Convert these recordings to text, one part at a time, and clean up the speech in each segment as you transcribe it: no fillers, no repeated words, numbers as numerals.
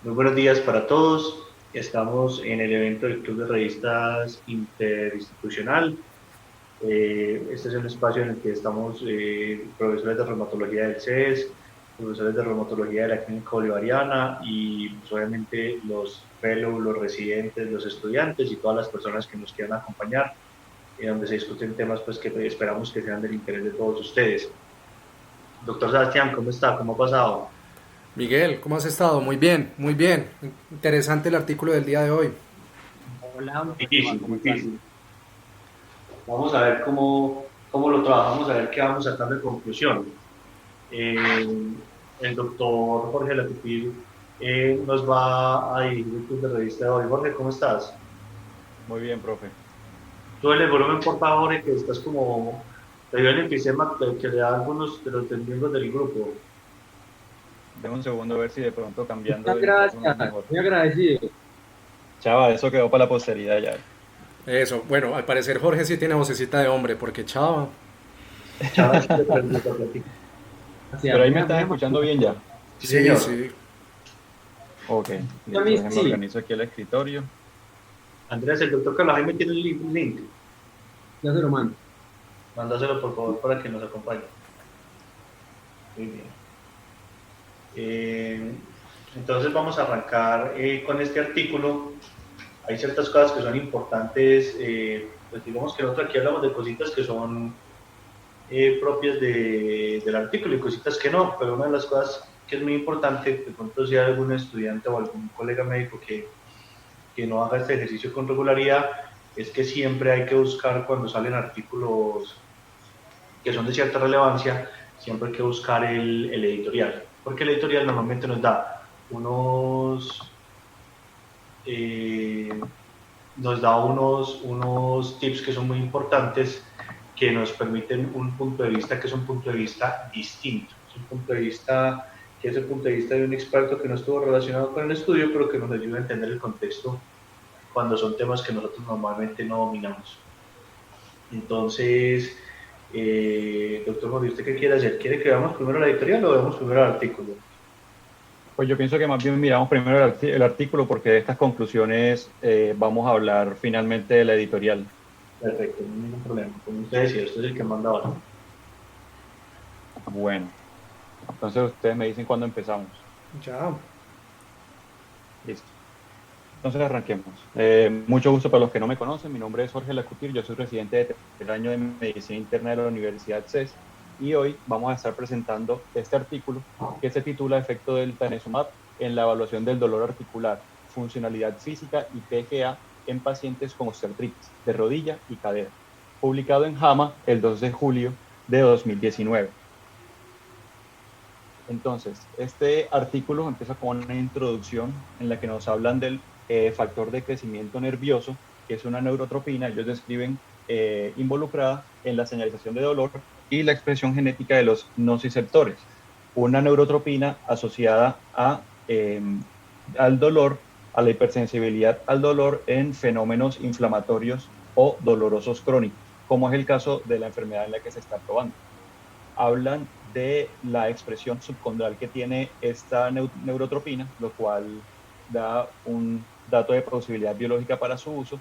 Muy buenos días para todos. Estamos en el evento del Club de Revistas Interinstitucional. Este es un espacio en el que estamos profesores de reumatología del CES, profesores de reumatología de la Clínica Bolivariana y pues, obviamente los fellows, los residentes, los estudiantes y todas las personas que nos quieran acompañar, donde se discuten temas pues, que esperamos que sean del interés de todos ustedes. Doctor Sebastián, ¿cómo está? ¿Cómo ha pasado? Miguel, ¿cómo has estado? Muy bien, muy bien. Interesante el artículo del día de hoy. Hola, ¿qué más? Difícil, ¿Cómo estás? difícil. Vamos a ver cómo lo trabajamos, a ver qué vamos a sacar de conclusión. Eh, el doctor Jorge Latipir nos va a dirigir el club de revista de hoy. Jorge, ¿cómo estás? Muy bien, profe. Súbele el volumen, por favor, Jorge, que estás como... Te dio el enfisema que le da a algunos de los miembros del grupo. Deme un segundo a ver si de pronto cambiando Muchas el micrófono es gracias, mejor. muy agradecido. Chava, eso quedó para la posteridad ya. Eso, bueno, al parecer Jorge sí tiene vocecita de hombre, porque chava. Chava, sí te pregunto a ti. Pero Gracias, ahí me estás muy escuchando amable. bien ya. Sí, Sí, señor. sí. Ok, A listo. mí Déjenme sí, organizo aquí el escritorio. Andrés, el doctor Carlos Jaime tiene un link. ya se lo mando. Mándaselo, por favor, para que nos acompañe. Muy bien. Eh, entonces vamos a arrancar con este artículo. Hay ciertas cosas que son importantes, pues digamos que nosotros aquí hablamos de cositas que son propias del artículo y cositas que no, pero una de las cosas que es muy importante, de pronto si hay algún estudiante o algún colega médico que no haga este ejercicio con regularidad, es que siempre hay que buscar cuando salen artículos que son de cierta relevancia, siempre hay que buscar el editorial, porque el editorial normalmente nos da unos, eh, unos tips que son muy importantes que nos permiten un punto de vista que es un punto de vista distinto, es un punto de vista que es el punto de vista de un experto que no estuvo relacionado con el estudio, pero que nos ayuda a entender el contexto cuando son temas que nosotros normalmente no dominamos. Entonces, doctor Jorge, ¿usted qué quiere hacer? ¿Quiere que veamos primero la editorial o veamos primero el artículo? Pues yo pienso que más bien miramos primero el artículo porque de estas conclusiones vamos a hablar finalmente de la editorial. Perfecto, no hay ningún problema. Como usted decía, usted es el que manda ahora. Bueno, entonces ustedes me dicen cuándo empezamos. Ya. Listo. Entonces arranquemos. Mucho gusto para los que no me conocen. Mi nombre es Jorge Lacutir. Yo soy residente de tercer año de Medicina Interna de la Universidad CES. Y hoy vamos a estar presentando este artículo que se titula Efecto del Tanezumab en la evaluación del dolor articular, funcionalidad física y PGA en pacientes con osteoartritis de rodilla y cadera, publicado en JAMA el 2 de julio de 2019. Entonces, este artículo empieza con una introducción en la que nos hablan del factor de crecimiento nervioso, que es una neurotropina. Ellos describen involucrada en la señalización de dolor y la expresión genética de los nociceptores. Una neurotropina asociada al dolor, a la hipersensibilidad al dolor en fenómenos inflamatorios o dolorosos crónicos, como es el caso de la enfermedad en la que se está probando. Hablan de la expresión subcondral que tiene esta neurotropina, lo cual da un dato de plausibilidad biológica para su uso,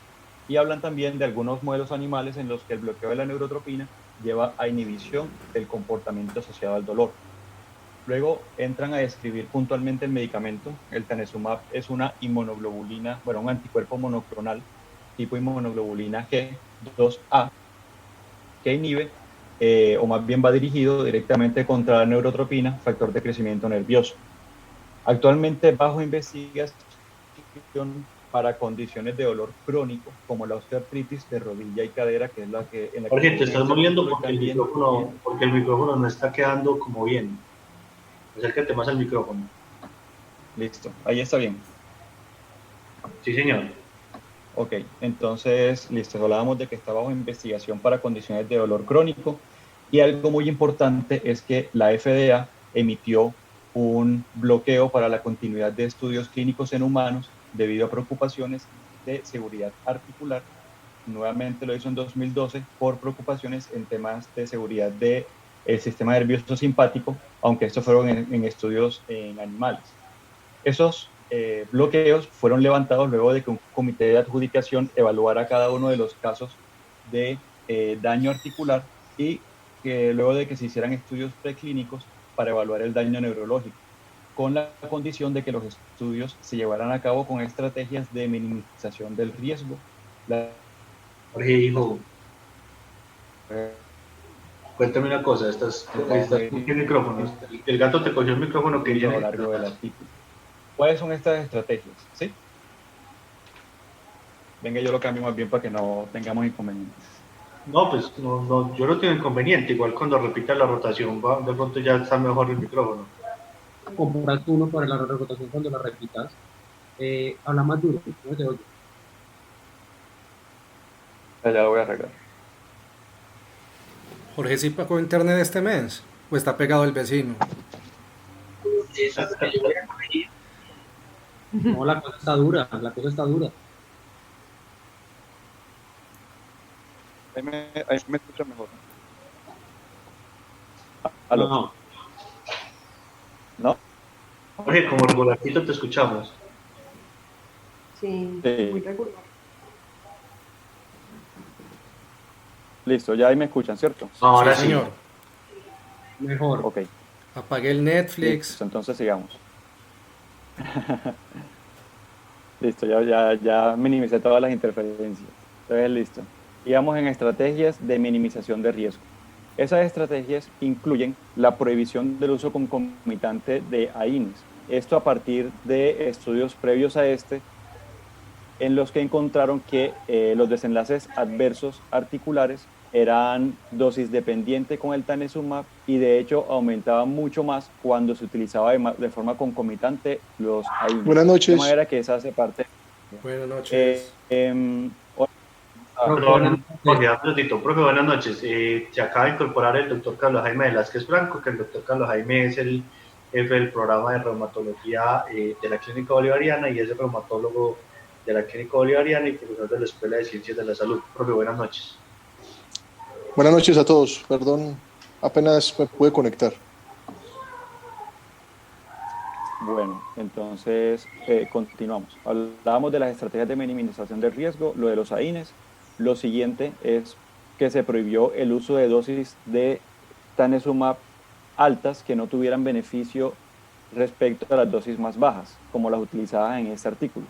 y hablan también de algunos modelos animales en los que el bloqueo de la neurotropina lleva a inhibición del comportamiento asociado al dolor. Luego entran a describir puntualmente el medicamento. El tanezumab es una inmunoglobulina, bueno, un anticuerpo monoclonal tipo inmunoglobulina G2A que inhibe o más bien va dirigido directamente contra la neurotropina, factor de crecimiento nervioso. Actualmente bajo investigación para condiciones de dolor crónico, como la osteoartritis de rodilla y cadera, que es en la que Jorge, te enfocan estás este moviendo artículo, y también porque el micrófono no está quedando como bien. Acércate más al micrófono. listo, ahí está bien. Sí, señor. Ok, entonces, listo, hablábamos de que está bajo investigación para condiciones de dolor crónico, y algo muy importante es que la FDA emitió un bloqueo para la continuidad de estudios clínicos en humanos debido a preocupaciones de seguridad articular. Nuevamente lo hizo en 2012 por preocupaciones en temas de seguridad de el sistema nervioso simpático, aunque estos fueron en estudios en animales. Esos bloqueos fueron levantados luego de que un comité de adjudicación evaluara cada uno de los casos de daño articular y que luego de que se hicieran estudios preclínicos para evaluar el daño neurológico, con la condición de que los estudios se llevaran a cabo con estrategias de minimización del riesgo. Jorge, hijo, cuéntame una cosa, estás con el micrófono. El gato te cogió el micrófono que a viene lo largo del artículo. ¿Cuáles son estas estrategias? ¿Sí? Venga, yo lo cambio más bien para que no tengamos inconvenientes. No, pues no, yo no tengo inconveniente. Igual cuando repita la rotación, de pronto ya está mejor el micrófono. Compras uno para la rotación cuando la repitas. Habla más duro, no te oye. Ya lo voy a arreglar. Jorge, ¿sí pagó internet este mes? ¿O está pegado el vecino? No, la cosa está dura, la cosa está dura. Ahí me escucha mejor. ¿Aló? No, ¿No? Jorge, como regularcito te escuchamos. Sí, Sí. muy regular. Listo, ya ahí me escuchan, ¿cierto? Ahora Sí, sí. señor. mejor. Ok. Apagué el Netflix. Listo, entonces sigamos. Listo, ya minimicé todas las interferencias. Entonces, listo. Sigamos en estrategias de minimización de riesgo. Esas estrategias incluyen la prohibición del uso concomitante de AINES. Esto a partir de estudios previos a este, en los que encontraron que los desenlaces adversos articulares eran dosis dependiente con el tanezumab y de hecho aumentaban mucho más cuando se utilizaba de forma concomitante los AINES. Buenas noches. De manera que esa hace parte. Buenas noches. Perdón, Jorge, un minutito. Profe, buenas noches. Se acaba de incorporar el doctor Carlos Jaime Velázquez Franco, que el doctor Carlos Jaime es el jefe del programa de reumatología de la Clínica Bolivariana y es el reumatólogo de la Clínica Bolivariana y profesor de la Escuela de Ciencias de la Salud. Profe, buenas noches. Buenas noches a todos. Perdón, apenas me pude conectar. Bueno, entonces continuamos. Hablábamos de las estrategias de minimización del riesgo, lo de los AINES. Lo siguiente es que se prohibió el uso de dosis de tanezumab altas que no tuvieran beneficio respecto a las dosis más bajas, como las utilizadas en este artículo.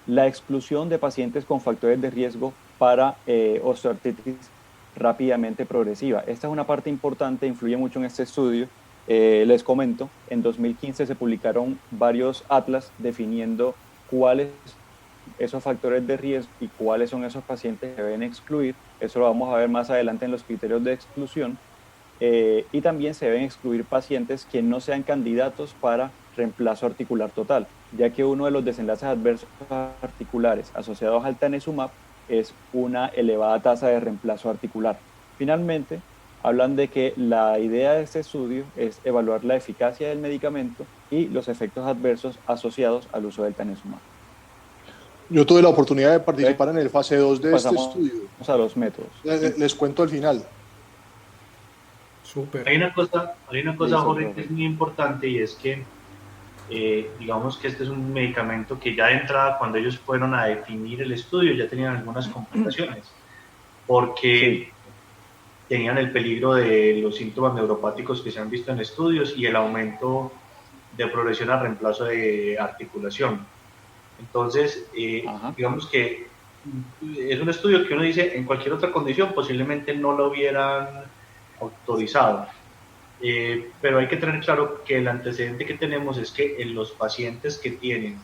La exclusión de pacientes con factores de riesgo para osteoartritis rápidamente progresiva. Esta es una parte importante, influye mucho en este estudio. Les comento, en 2015 se publicaron varios atlas definiendo cuáles esos factores de riesgo y cuáles son esos pacientes que deben excluir. Eso lo vamos a ver más adelante en los criterios de exclusión. Y también se deben excluir pacientes que no sean candidatos para reemplazo articular total, ya que uno de los desenlaces adversos articulares asociados al tanezumab es una elevada tasa de reemplazo articular. Finalmente, hablan de que la idea de este estudio es evaluar la eficacia del medicamento y los efectos adversos asociados al uso del tanezumab. Yo tuve la oportunidad de participar en el fase 2 de este Pasamos estudio. a los métodos. Les cuento al final. Súper. Hay una cosa, Listo, Jorge, profe. que es muy importante y es que digamos que este es un medicamento que ya de entrada, cuando ellos fueron a definir el estudio, ya tenían algunas complicaciones, porque tenían el peligro de los síntomas neuropáticos que se han visto en estudios y el aumento de progresión a reemplazo de articulación. Entonces, digamos que es un estudio que uno dice, en cualquier otra condición posiblemente no lo hubieran autorizado. Pero hay que tener claro que el antecedente que tenemos es que en los pacientes que tienen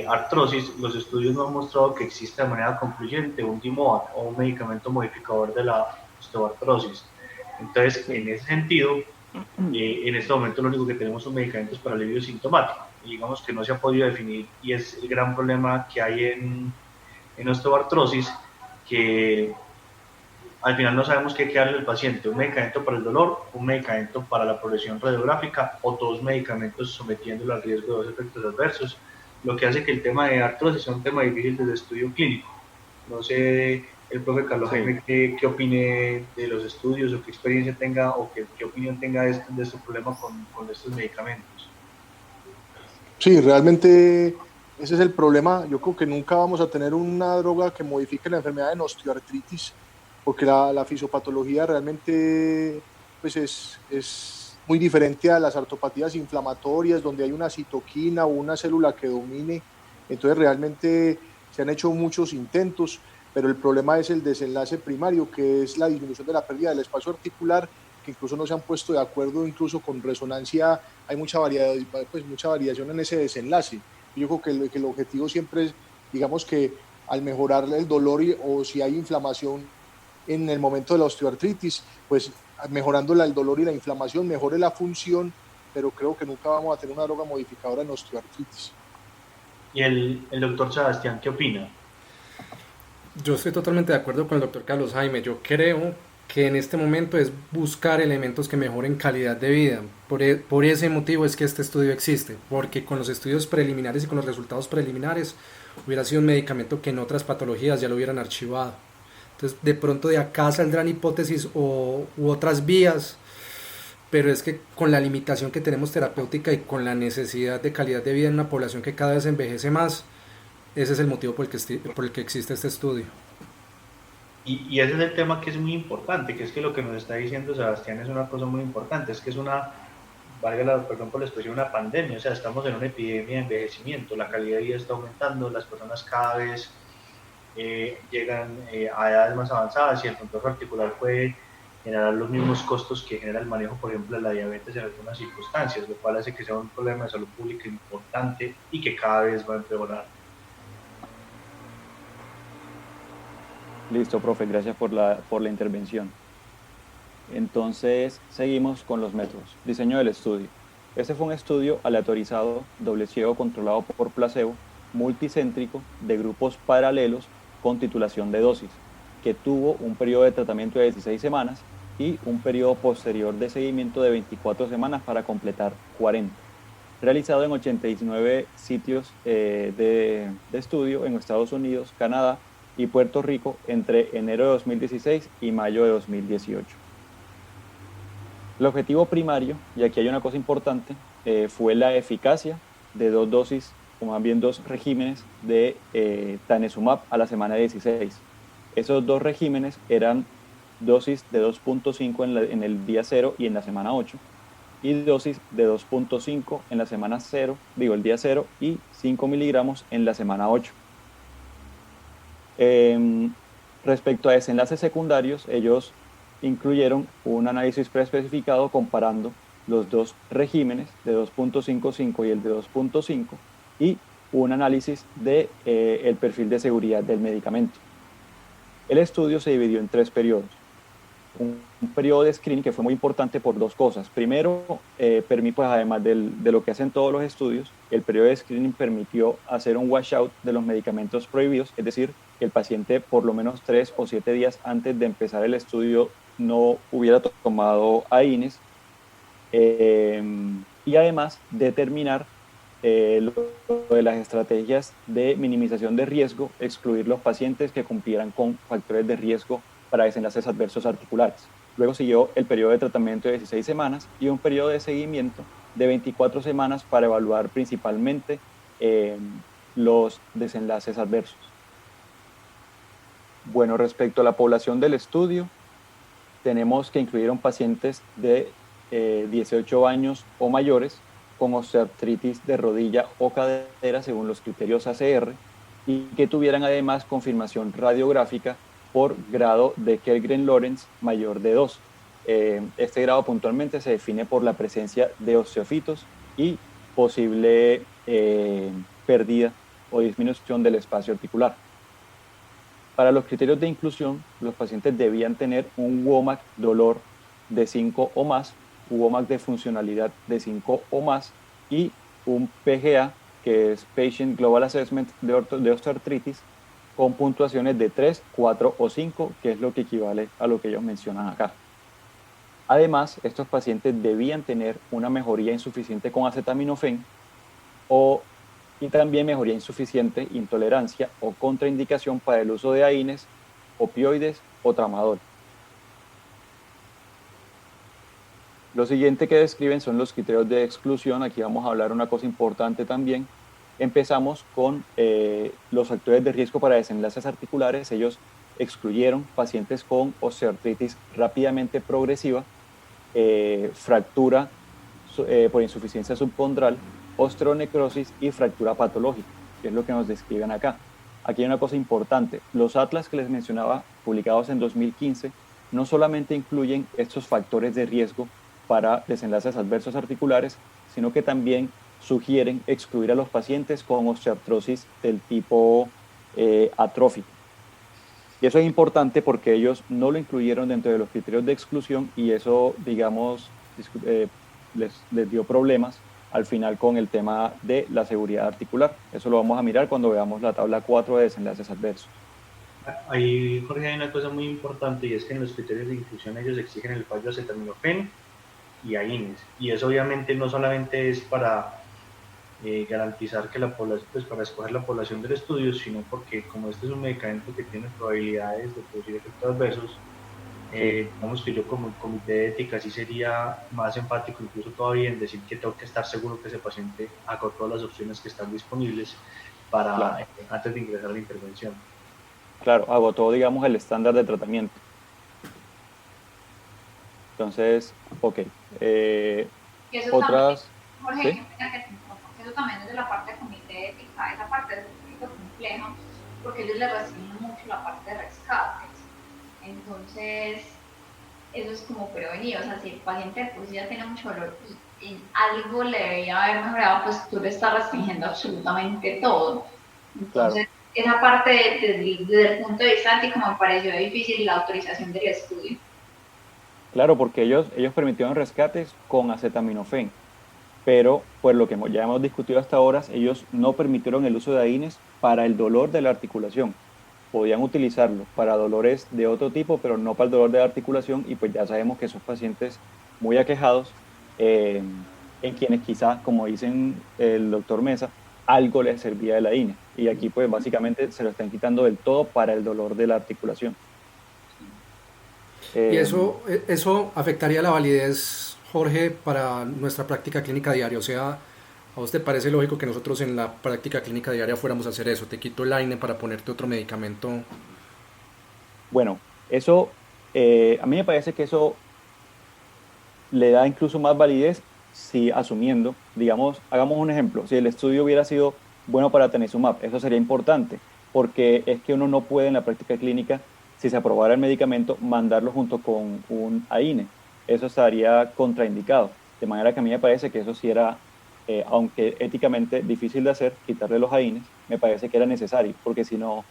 artrosis, los estudios no han mostrado que existe de manera concluyente un DMOAD o un medicamento modificador de la osteoartrosis. Entonces, en ese sentido, en este momento lo único que tenemos son medicamentos para alivio sintomático. Y digamos que no se ha podido definir y es el gran problema que hay en osteoartrosis, que al final no sabemos qué darle al paciente, un medicamento para el dolor, un medicamento para la progresión radiográfica o dos medicamentos sometiéndolo al riesgo de dos efectos adversos, lo que hace que el tema de artrosis sea un tema difícil de estudio clínico. No sé el profe Carlos Sí. Jaime qué opine de los estudios o qué experiencia tenga o qué opinión tenga de este problema con estos medicamentos. Sí, realmente ese es el problema. Yo creo que nunca vamos a tener una droga que modifique la enfermedad de osteoartritis, porque la fisiopatología realmente pues es muy diferente a las artropatías inflamatorias, donde hay una citoquina o una célula que domine. Entonces realmente se han hecho muchos intentos, pero el problema es el desenlace primario, que es la disminución de la pérdida del espacio articular, que incluso no se han puesto de acuerdo, incluso con resonancia hay mucha variación en ese desenlace. Yo creo que el objetivo siempre es, digamos que al mejorar el dolor o si hay inflamación en el momento de la osteoartritis, pues mejorando el dolor y la inflamación, mejore la función, pero creo que nunca vamos a tener una droga modificadora en osteoartritis. ¿Y el doctor Sebastián qué opina? Yo estoy totalmente de acuerdo con el doctor Carlos Jaime. Yo creo que en este momento es buscar elementos que mejoren calidad de vida. Por ese motivo es que este estudio existe, porque con los estudios preliminares y con los resultados preliminares hubiera sido un medicamento que en otras patologías ya lo hubieran archivado. Entonces, de pronto de acá saldrán hipótesis u otras vías, pero es que con la limitación que tenemos terapéutica y con la necesidad de calidad de vida en una población que cada vez envejece más, ese es el motivo por el que existe este estudio. Y ese es el tema que es muy importante, que es que lo que nos está diciendo Sebastián es una cosa muy importante, es que es una, valga la, perdón por la expresión, una pandemia, o sea, estamos en una epidemia de envejecimiento, la calidad de vida está aumentando, las personas cada vez llegan a edades más avanzadas y el trastorno articular puede generar los mismos costos que genera el manejo, por ejemplo, de la diabetes en algunas circunstancias, lo cual hace que sea un problema de salud pública importante y que cada vez va a empeorar. Listo, profe, gracias por la intervención. Entonces, seguimos con los métodos. Diseño del estudio. Este fue un estudio aleatorizado, doble ciego controlado por placebo, multicéntrico, de grupos paralelos con titulación de dosis, que tuvo un periodo de tratamiento de 16 semanas y un periodo posterior de seguimiento de 24 semanas para completar 40. Realizado en 89 sitios de estudio en Estados Unidos, Canadá y Puerto Rico entre enero de 2016 y mayo de 2018. El objetivo primario, y aquí hay una cosa importante, fue la eficacia de 2 dosis, o más bien 2 regímenes de Tanezumab a la semana 16. Esos 2 regímenes eran dosis de 2.5 en el día 0 y en la semana 8, y dosis de 2.5 en la semana 0, el día 0 y 5 miligramos en la semana 8. Respecto a desenlaces secundarios, ellos incluyeron un análisis preespecificado comparando los 2 regímenes de 2.55 y el de 2.5 y un análisis de el perfil de seguridad del medicamento. El estudio se dividió en 3 periodos. Un periodo de screening que fue muy importante por 2 cosas. Primero, pues además de lo que hacen todos los estudios, el periodo de screening permitió hacer un washout de los medicamentos prohibidos, es decir, que el paciente por lo menos 3 o 7 días antes de empezar el estudio no hubiera tomado AINES, y además determinar lo de las estrategias de minimización de riesgo, excluir los pacientes que cumplieran con factores de riesgo para desenlaces adversos articulares. Luego siguió el periodo de tratamiento de 16 semanas y un periodo de seguimiento de 24 semanas para evaluar principalmente los desenlaces adversos. Bueno, respecto a la población del estudio, tenemos que incluyeron pacientes de 18 años o mayores con osteoartritis de rodilla o cadera según los criterios ACR y que tuvieran además confirmación radiográfica por grado de Kergren-Lorentz mayor de 2. Este grado puntualmente se define por la presencia de osteofitos y posible pérdida o disminución del espacio articular. Para los criterios de inclusión, los pacientes debían tener un WOMAC dolor de 5 o más, WOMAC de funcionalidad de 5 o más y un PGA, que es Patient Global Assessment de osteoartritis, con puntuaciones de 3, 4 o 5, que es lo que equivale a lo que ellos mencionan acá. Además, estos pacientes debían tener una mejoría insuficiente con acetaminofén y también mejoría insuficiente, intolerancia o contraindicación para el uso de AINES opioides o tramadol. Lo siguiente que describen son los criterios de exclusión. Aquí vamos a hablar una cosa importante también. Empezamos con los factores de riesgo para desenlaces articulares. Ellos excluyeron pacientes con osteoartritis rápidamente progresiva, fractura por insuficiencia subcondral, osteonecrosis y fractura patológica, que es lo que nos describen acá. Aquí hay una cosa importante. Los atlas que les mencionaba, publicados en 2015, no solamente incluyen estos factores de riesgo para desenlaces adversos articulares, sino que también sugieren excluir a los pacientes con osteoartrosis del tipo atrófico. Y eso es importante porque ellos no lo incluyeron dentro de los criterios de exclusión y eso, digamos, les dio problemas al final con el tema de la seguridad articular. Eso lo vamos a mirar cuando veamos la tabla 4 de desenlaces adversos. Ahí, Jorge, hay una cosa muy importante y es que en los criterios de inclusión ellos exigen el fallo acetaminofén y AINES. Y eso obviamente no solamente es para garantizar que la población, pues para escoger la población del estudio, sino porque como este es un medicamento que tiene probabilidades de producir efectos adversos, digamos que yo como comité de ética sí sería más enfático incluso todavía en decir que tengo que estar seguro que ese paciente haga todas las opciones que están disponibles para Claro. Antes de ingresar a la intervención. Claro, agotó, digamos, el estándar de tratamiento. Entonces, ok. Y eso Otras... también, Jorge, ¿sí? eso también es de la parte de comité de ética, esa parte es un poquito compleja, porque ellos le restringen mucho la parte de rescates. Entonces, eso es como prevenir, o sea, si el paciente pues ya tiene mucho dolor y en algo le debería haber mejorado, pues tú le estás restringiendo absolutamente todo. Entonces, Claro. esa parte desde el punto de vista ético me pareció difícil la autorización del estudio. Claro, porque ellos permitieron rescates con acetaminofén, pero pues lo que ya hemos discutido hasta ahora, ellos no permitieron el uso de AINES para el dolor de la articulación. Podían utilizarlo para dolores de otro tipo, pero no para el dolor de la articulación, y pues ya sabemos que esos pacientes muy aquejados, en quienes quizás, como dicen el doctor Mesa, algo les servía de la AINES. Y aquí pues básicamente se lo están quitando del todo para el dolor de la articulación. Y eso afectaría la validez, Jorge, para nuestra práctica clínica diaria. O sea, ¿a vos te parece lógico que nosotros en la práctica clínica diaria fuéramos a hacer eso? Te quito el AINE para ponerte otro medicamento. Bueno, eso, a mí me parece que eso le da incluso más validez si asumiendo, digamos, hagamos un ejemplo, si el estudio hubiera sido bueno para Tanezumab, eso sería importante, porque es que uno no puede en la práctica clínica, si se aprobara el medicamento, mandarlo junto con un AINE. Eso estaría contraindicado. De manera que a mí me parece que eso sí era, aunque éticamente difícil de hacer, quitarle los AINES, me parece que era necesario, porque si no,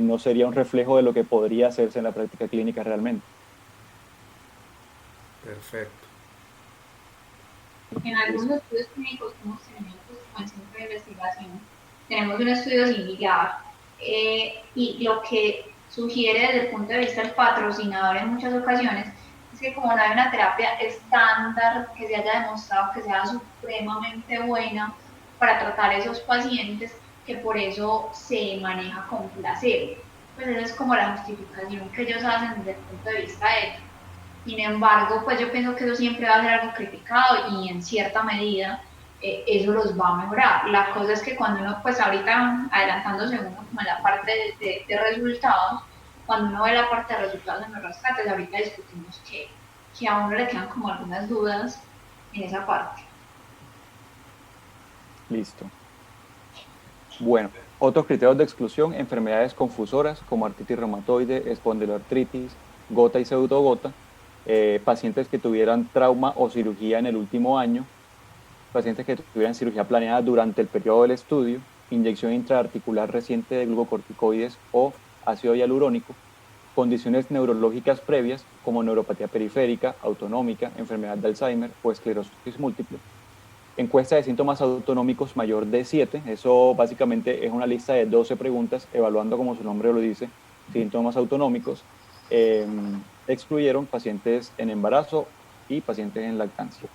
no sería un reflejo de lo que podría hacerse en la práctica clínica realmente. Perfecto. En algunos estudios clínicos que hemos tenido pues, como el centro de investigación, tenemos un estudio similar y lo que sugiere desde el punto de vista del patrocinador en muchas ocasiones es que como no hay una terapia estándar que se haya demostrado que sea supremamente buena para tratar a esos pacientes, que por eso se maneja con placebo. Pues esa es como la justificación que ellos hacen desde el punto de vista ético. Sin embargo, pues yo pienso que eso siempre va a ser algo criticado y en cierta medida eso los va a mejorar. La cosa es que cuando uno, pues ahorita adelantándose uno como en la parte de resultados, cuando uno ve la parte de resultados en los rescates, ahorita discutimos que a uno le quedan como algunas dudas en esa parte. Listo. Bueno, otros criterios de exclusión, enfermedades confusoras como artritis reumatoide, espondiloartritis, gota y pseudogota, pacientes que tuvieran trauma o cirugía en el último año, pacientes que tuvieran cirugía planeada durante el periodo del estudio, inyección intraarticular reciente de glucocorticoides o ácido hialurónico, condiciones neurológicas previas como neuropatía periférica, autonómica, enfermedad de Alzheimer o esclerosis múltiple. Encuesta de síntomas autonómicos mayor de 7, eso básicamente es una lista de 12 preguntas evaluando, como su nombre lo dice, síntomas autonómicos. Excluyeron pacientes en embarazo y pacientes en lactancia.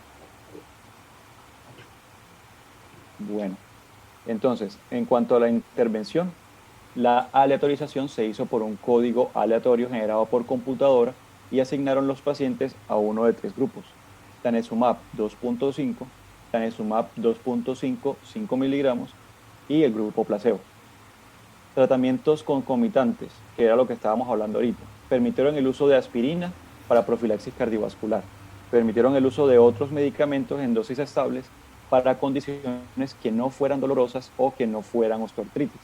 Bueno, entonces, en cuanto a la intervención, La aleatorización se hizo por un código aleatorio generado por computadora y asignaron los pacientes a uno de 3 grupos: Tanezumab 2.5, Tanezumab 2.5, 5 miligramos y el grupo placebo. Tratamientos concomitantes, que era lo que estábamos hablando ahorita, permitieron el uso de aspirina para profilaxis cardiovascular, permitieron el uso de otros medicamentos en dosis estables para condiciones que no fueran dolorosas o que no fueran osteoartritis,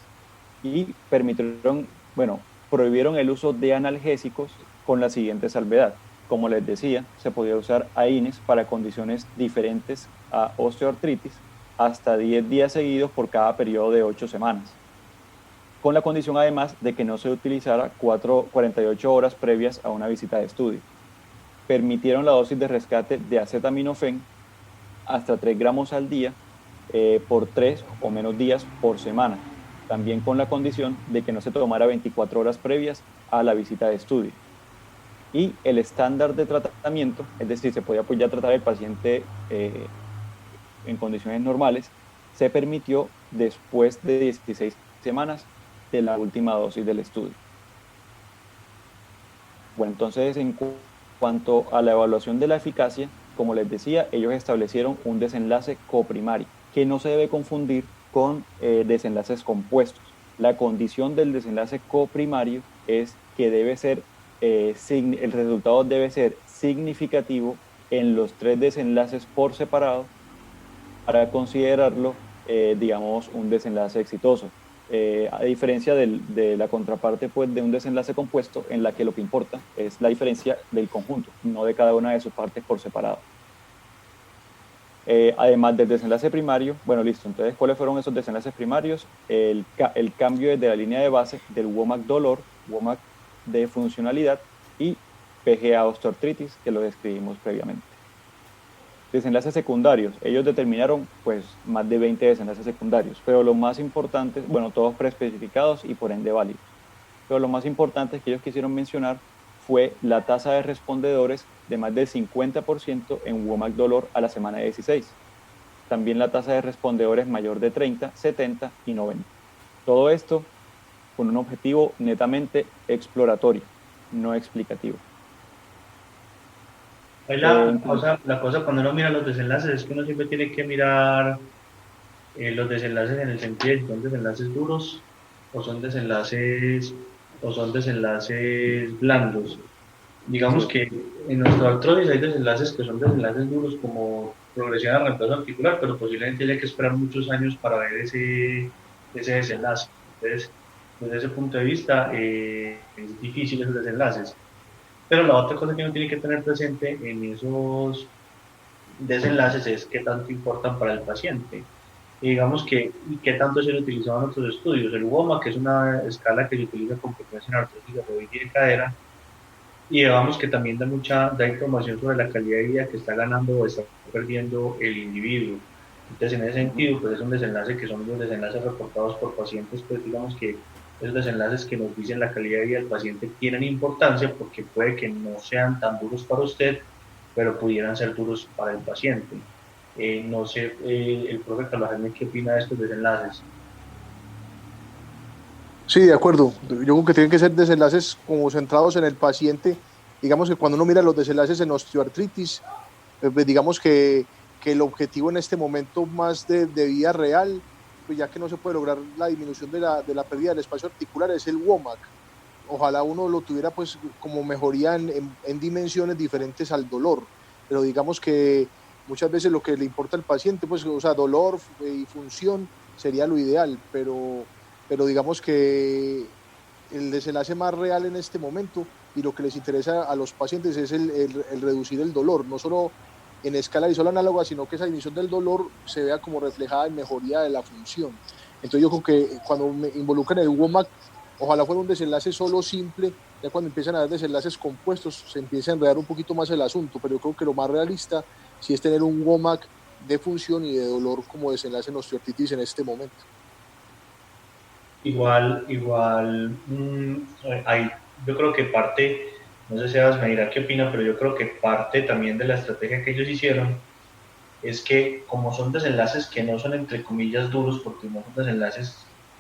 y prohibieron el uso de analgésicos con la siguiente salvedad. Como les decía, se podía usar AINES para condiciones diferentes a osteoartritis hasta 10 días seguidos por cada periodo de 8 semanas, con la condición además de que no se utilizara 48 horas previas a una visita de estudio. Permitieron la dosis de rescate de acetaminofén hasta 3 gramos al día por 3 o menos días por semana, también con la condición de que no se tomara 24 horas previas a la visita de estudio. Y el estándar de tratamiento, es decir, se podía ya tratar el paciente en condiciones normales, se permitió después de 16 semanas de la última dosis del estudio. Bueno, entonces en cuanto a la evaluación de la eficacia, como les decía, ellos establecieron un desenlace coprimario, que no se debe confundir con desenlaces compuestos. La condición del desenlace coprimario es que debe ser, el resultado debe ser significativo en los 3 desenlaces por separado para considerarlo, digamos, un desenlace exitoso. A diferencia de la contraparte pues, de un desenlace compuesto, en la que lo que importa es la diferencia del conjunto, no de cada una de sus partes por separado. Además del desenlace primario, bueno, listo, entonces, ¿cuáles fueron esos desenlaces primarios? El cambio desde la línea de base del WOMAC dolor, WOMAC de funcionalidad y PGA osteoartritis, que lo describimos previamente. Desenlaces secundarios, ellos determinaron pues más de 20 desenlaces secundarios, pero los más importantes, bueno, todos preespecificados y por ende válidos, pero los más importantes que ellos quisieron mencionar fue la tasa de respondedores de más del 50% en WOMAC dolor a la semana 16. También la tasa de respondedores mayor de 30, 70 y 90. Todo esto con un objetivo netamente exploratorio, no explicativo. La cosa cuando uno mira los desenlaces es que uno siempre tiene que mirar los desenlaces en el sentido de si son desenlaces duros o son desenlaces blandos. Digamos que en nuestro artrosis hay desenlaces que son desenlaces duros como progresión al reemplazo articular, pero posiblemente haya que esperar muchos años para ver ese desenlace. Entonces, desde ese punto de vista, es difícil esos desenlaces. Pero la otra cosa que uno tiene que tener presente en esos desenlaces es qué tanto importan para el paciente. Y digamos que qué tanto se han utilizado en otros estudios. El WOMAC, que es una escala que se utiliza con frecuencia en artrosis de rodilla y de cadera, y digamos que también da información sobre la calidad de vida que está ganando o está perdiendo el individuo. Entonces, en ese sentido, pues es un desenlace que son los desenlaces reportados por pacientes, pues digamos que esos desenlaces que nos dicen la calidad de vida del paciente tienen importancia porque puede que no sean tan duros para usted, pero pudieran ser duros para el paciente. No sé, el profe Carlos Jaime, ¿qué opina de estos desenlaces? Sí, de acuerdo. Yo creo que tienen que ser desenlaces como centrados en el paciente. Digamos que cuando uno mira los desenlaces en osteoartritis, pues digamos que el objetivo en este momento más de vida real, pues ya que no se puede lograr la disminución de la pérdida del espacio articular, es el WOMAC. Ojalá uno lo tuviera pues como mejoría en dimensiones diferentes al dolor, pero digamos que muchas veces lo que le importa al paciente, pues, o sea, dolor y función sería lo ideal, pero digamos que el desenlace más real en este momento y lo que les interesa a los pacientes es el reducir el dolor, no solo en escala visual análoga, sino que esa disminución del dolor se vea como reflejada en mejoría de la función. Entonces yo creo que cuando me involucran el WOMAC, ojalá fuera un desenlace solo simple, ya cuando empiezan a haber desenlaces compuestos se empieza a enredar un poquito más el asunto, pero yo creo que lo más realista sí es tener un WOMAC de función y de dolor como desenlace en osteoartritis en este momento. Igual, yo creo que parte, no sé si Sebas me dirá qué opina, pero yo creo que parte también de la estrategia que ellos hicieron es que como son desenlaces que no son entre comillas duros, porque no son desenlaces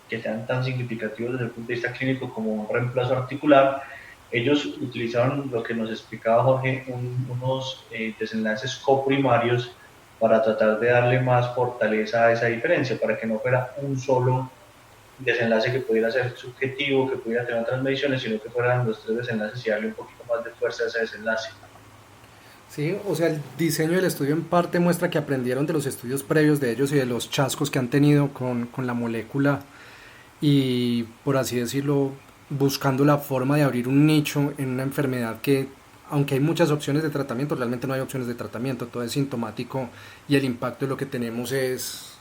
que sean tan significativos desde el punto de vista clínico como un reemplazo articular. Ellos utilizaron lo que nos explicaba Jorge, unos desenlaces coprimarios para tratar de darle más fortaleza a esa diferencia, para que no fuera un solo desenlace que pudiera ser subjetivo, que pudiera tener otras mediciones, sino que fueran los 3 desenlaces y darle un poquito más de fuerza a ese desenlace. Sí, o sea, el diseño del estudio en parte muestra que aprendieron de los estudios previos de ellos y de los chascos que han tenido con la molécula y, por así decirlo, buscando la forma de abrir un nicho en una enfermedad que, aunque hay muchas opciones de tratamiento, realmente no hay opciones de tratamiento, todo es sintomático y el impacto de lo que tenemos es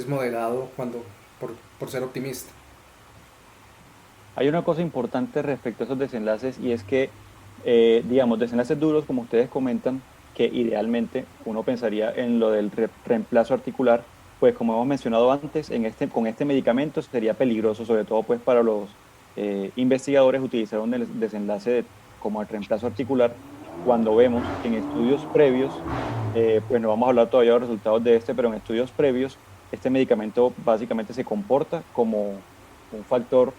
moderado por ser optimista. Hay una cosa importante respecto a esos desenlaces y es que, digamos, desenlaces duros, como ustedes comentan, que idealmente uno pensaría en lo del reemplazo articular, pues como hemos mencionado antes, con este medicamento sería peligroso, sobre todo pues para los investigadores utilizar un desenlace como el reemplazo articular, cuando vemos que en estudios previos, pues no vamos a hablar todavía de los resultados de pero en estudios previos, este medicamento básicamente se comporta como un factor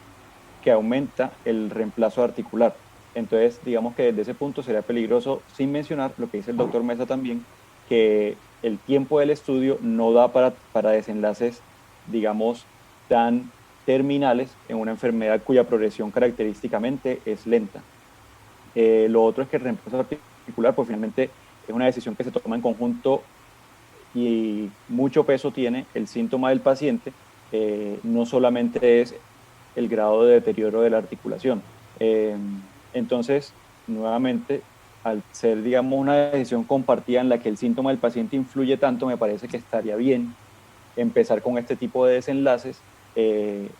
que aumenta el reemplazo articular. Entonces, digamos que desde ese punto sería peligroso, sin mencionar lo que dice el doctor Mesa también, que el tiempo del estudio no da para desenlaces, digamos, tan terminales en una enfermedad cuya progresión característicamente es lenta. Lo otro es que el reemplazo articular, pues finalmente es una decisión que se toma en conjunto y mucho peso tiene el síntoma del paciente, no solamente es el grado de deterioro de la articulación. Entonces, nuevamente, al ser, digamos, una decisión compartida en la que el síntoma del paciente influye tanto, me parece que estaría bien empezar con este tipo de desenlaces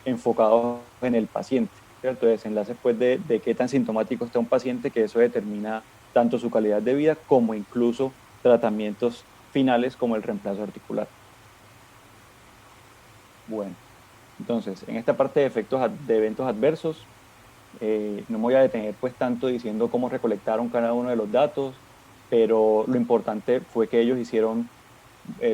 enfocados en el paciente, ¿cierto? Desenlaces pues de qué tan sintomático está un paciente, que eso determina tanto su calidad de vida como incluso tratamientos finales como el reemplazo articular. Bueno, entonces, en esta parte de eventos adversos, no me voy a detener pues tanto diciendo cómo recolectaron cada uno de los datos, pero lo importante fue que ellos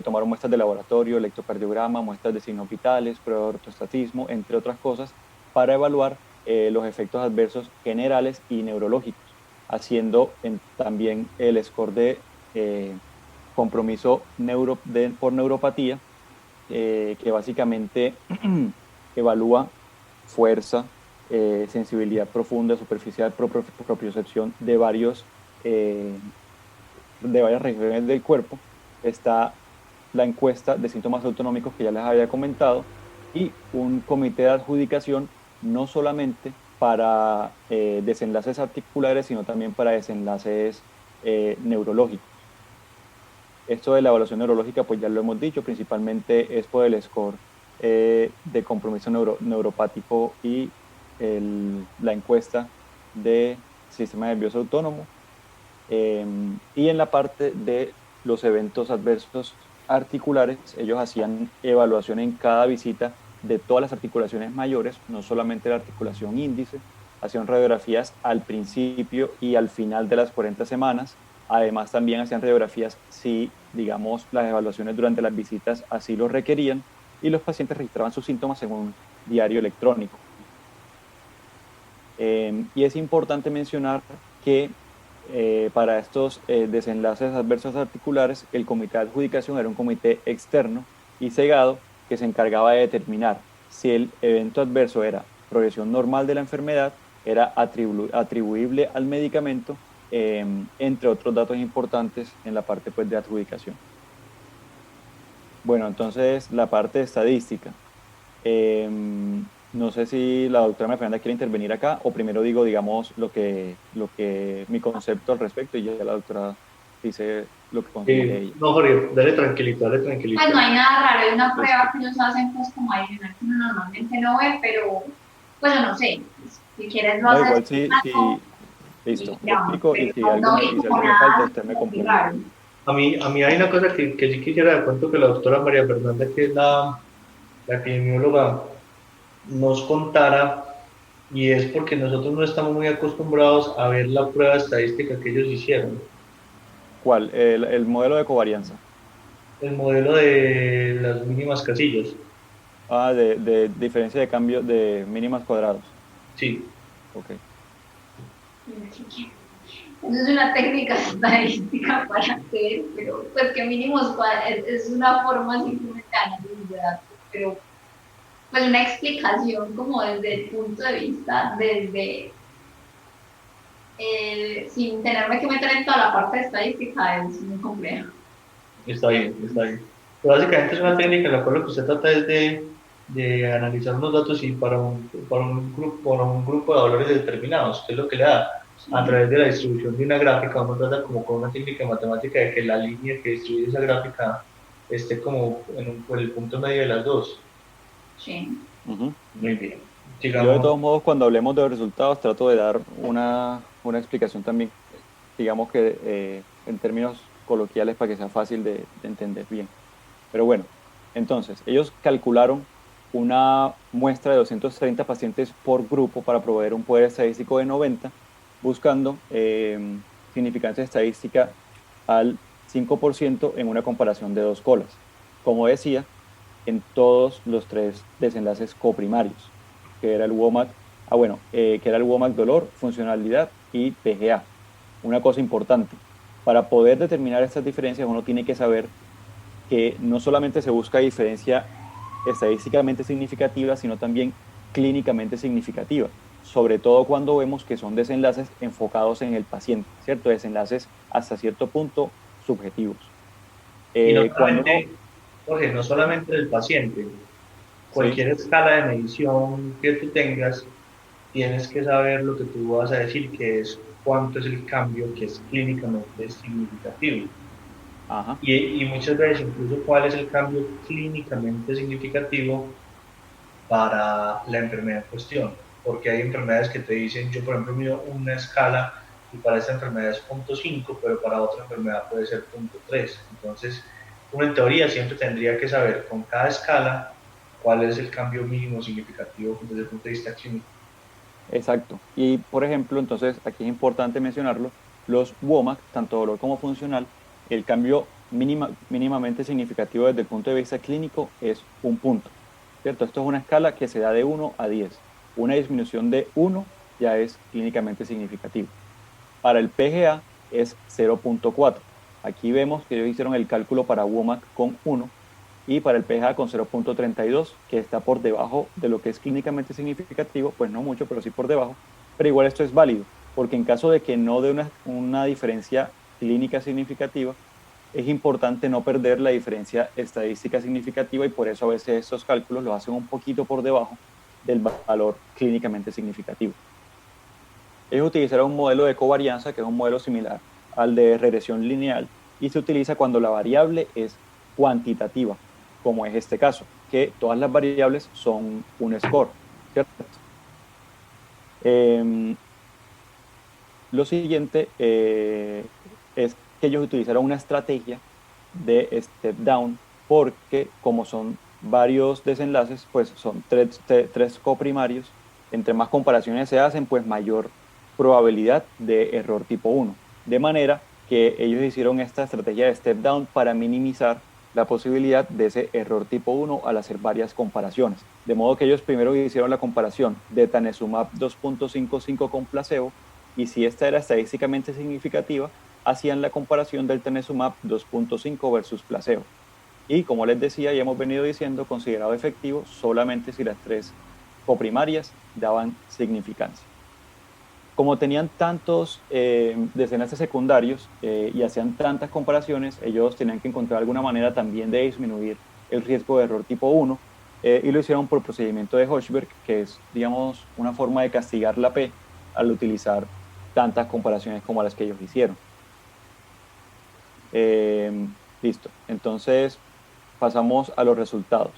tomaron muestras de laboratorio, electrocardiograma, muestras de signos vitales, prueba de ortostatismo, entre otras cosas, para evaluar los efectos adversos generales y neurológicos, haciendo también el score de compromiso por neuropatía, que básicamente evalúa fuerza, sensibilidad profunda, superficial, propiocepción de varias regiones del cuerpo. Está la encuesta de síntomas autonómicos que ya les había comentado y un comité de adjudicación no solamente para desenlaces articulares, sino también para desenlaces neurológicos. Esto de la evaluación neurológica, pues ya lo hemos dicho, principalmente es por el score de compromiso neuropático y la encuesta de sistema nervioso autónomo. Y en la parte de los eventos adversos articulares, ellos hacían evaluación en cada visita de todas las articulaciones mayores, no solamente la articulación índice, hacían radiografías al principio y al final de las 40 semanas. Además, también hacían radiografías si, digamos, las evaluaciones durante las visitas así lo requerían, y los pacientes registraban sus síntomas en un diario electrónico. Y es importante mencionar que para estos desenlaces adversos articulares, el comité de adjudicación era un comité externo y cegado que se encargaba de determinar si el evento adverso era progresión normal de la enfermedad, era atribuible al medicamento, entre otros datos importantes en la parte pues, de adjudicación. Bueno, entonces la parte de estadística. No sé si la doctora María Fernanda quiere intervenir acá o primero digamos, lo que mi concepto al respecto y ya la doctora dice lo que considera ella. No, Jorge, dale tranquilito, dale tranquilito. Pues no hay nada raro, hay una prueba que ellos hacen pues como adicional que uno normalmente no ve, pero pues yo no sé, si quieres lo haces. Igual sí, listo, lo explico y si algo me falta usted me complementa. A mí hay una cosa que sí quisiera de pronto que la doctora María Fernanda, que es la epidemióloga, nos contara, y es porque nosotros no estamos muy acostumbrados a ver la prueba estadística que ellos hicieron. ¿Cuál? El modelo de covarianza. El modelo de las mínimas casillas. De diferencia de cambio de mínimas cuadrados. Sí. Ok. Eso es una técnica estadística para hacer, pero pues que mínimos cuadrados es una forma simplemente de análisis de datos, pero pues una explicación como desde el punto de vista, sin tenerme que meter en toda la parte de estadística, es muy compleja. Está bien, está bien. Pero básicamente es una técnica en la cual lo que usted trata es de analizar unos datos y para un grupo de valores determinados, que es lo que le da. A través de la distribución de una gráfica, uno trata como con una técnica matemática de que la línea que distribuye esa gráfica esté como por el punto medio de las dos. Sí. Muy bien. Yo de todos modos, cuando hablemos de los resultados, trato de dar una explicación también, digamos que en términos coloquiales para que sea fácil de entender bien. Pero bueno, entonces, ellos calcularon una muestra de 230 pacientes por grupo para proveer un poder estadístico de 90, buscando significancia estadística al 5% en una comparación de dos colas. Como decía, en todos los tres desenlaces coprimarios, que era el WOMAC, que era el WOMAC dolor, funcionalidad y PGA. Una cosa importante, para poder determinar estas diferencias uno tiene que saber que no solamente se busca diferencia estadísticamente significativa, sino también clínicamente significativa, sobre todo cuando vemos que son desenlaces enfocados en el paciente, ¿cierto? Desenlaces hasta cierto punto subjetivos. Y no solamente, Jorge, no solamente del paciente, cualquier escala de medición que tú tengas, tienes que saber lo que tú vas a decir, que es cuánto es el cambio que es clínicamente significativo. Ajá. Y muchas veces incluso cuál es el cambio clínicamente significativo para la enfermedad en cuestión, porque hay enfermedades que te dicen, yo por ejemplo mido una escala y para esta enfermedad es 0.5, pero para otra enfermedad puede ser 0.3. Entonces, uno en teoría siempre tendría que saber con cada escala cuál es el cambio mínimo significativo desde el punto de vista clínico. Exacto. Y por ejemplo, entonces aquí es importante mencionarlo, los WOMAC, tanto dolor como funcional, el cambio mínimamente significativo desde el punto de vista clínico es 1 punto, ¿cierto? Esto es una escala que se da de 1 a 10. Una disminución de 1 ya es clínicamente significativo. Para el PGA es 0.4. Aquí vemos que ellos hicieron el cálculo para WOMAC con 1 y para el PGA con 0.32, que está por debajo de lo que es clínicamente significativo, pues no mucho, pero sí por debajo, pero igual esto es válido, porque en caso de que no dé una diferencia clínica significativa, es importante no perder la diferencia estadística significativa y por eso a veces estos cálculos los hacen un poquito por debajo del valor clínicamente significativo. Ellos utilizaron un modelo de covarianza, que es un modelo similar al de regresión lineal, y se utiliza cuando la variable es cuantitativa, como es este caso, que todas las variables son un score, ¿cierto? Lo siguiente es que ellos utilizaron una estrategia de step down, porque como son varios desenlaces, pues son tres coprimarios, entre más comparaciones se hacen, pues mayor probabilidad de error tipo 1. De manera que ellos hicieron esta estrategia de step down para minimizar la posibilidad de ese error tipo 1 al hacer varias comparaciones. De modo que ellos primero hicieron la comparación de Tanezumab 2.55 con placebo, y si esta era estadísticamente significativa, hacían la comparación del Tanezumab 2.5 versus placebo. Y como les decía, ya hemos venido diciendo, considerado efectivo solamente si las tres coprimarias daban significancia. Como tenían tantos desenlaces secundarios y hacían tantas comparaciones, ellos tenían que encontrar alguna manera también de disminuir el riesgo de error tipo 1, y lo hicieron por procedimiento de Hochberg, que es, digamos, una forma de castigar la P al utilizar tantas comparaciones como las que ellos hicieron. Listo. Entonces, pasamos a los resultados.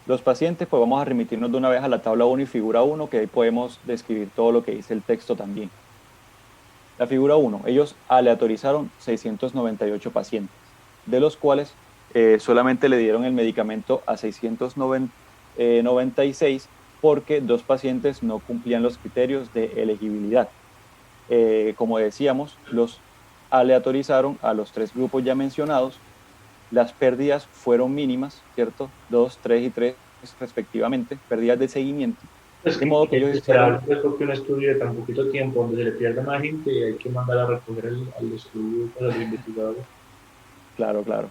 Los pacientes, pues vamos a remitirnos de una vez a la tabla 1 y figura 1, que ahí podemos describir todo lo que dice el texto también. La figura 1, ellos aleatorizaron 698 pacientes, de los cuales solamente le dieron el medicamento a 696 porque 2 pacientes no cumplían los criterios de elegibilidad. Como decíamos, los aleatorizaron a los 3 grupos ya mencionados. Las pérdidas fueron mínimas, ¿cierto? 2, 3 y 3 respectivamente, pérdidas de seguimiento. Pues De modo que ellos hicieron... Pues porque un estudio de tan poquito tiempo, donde se le pierda más gente, hay que mandar a recoger al estudio para los investigadores. Claro, claro.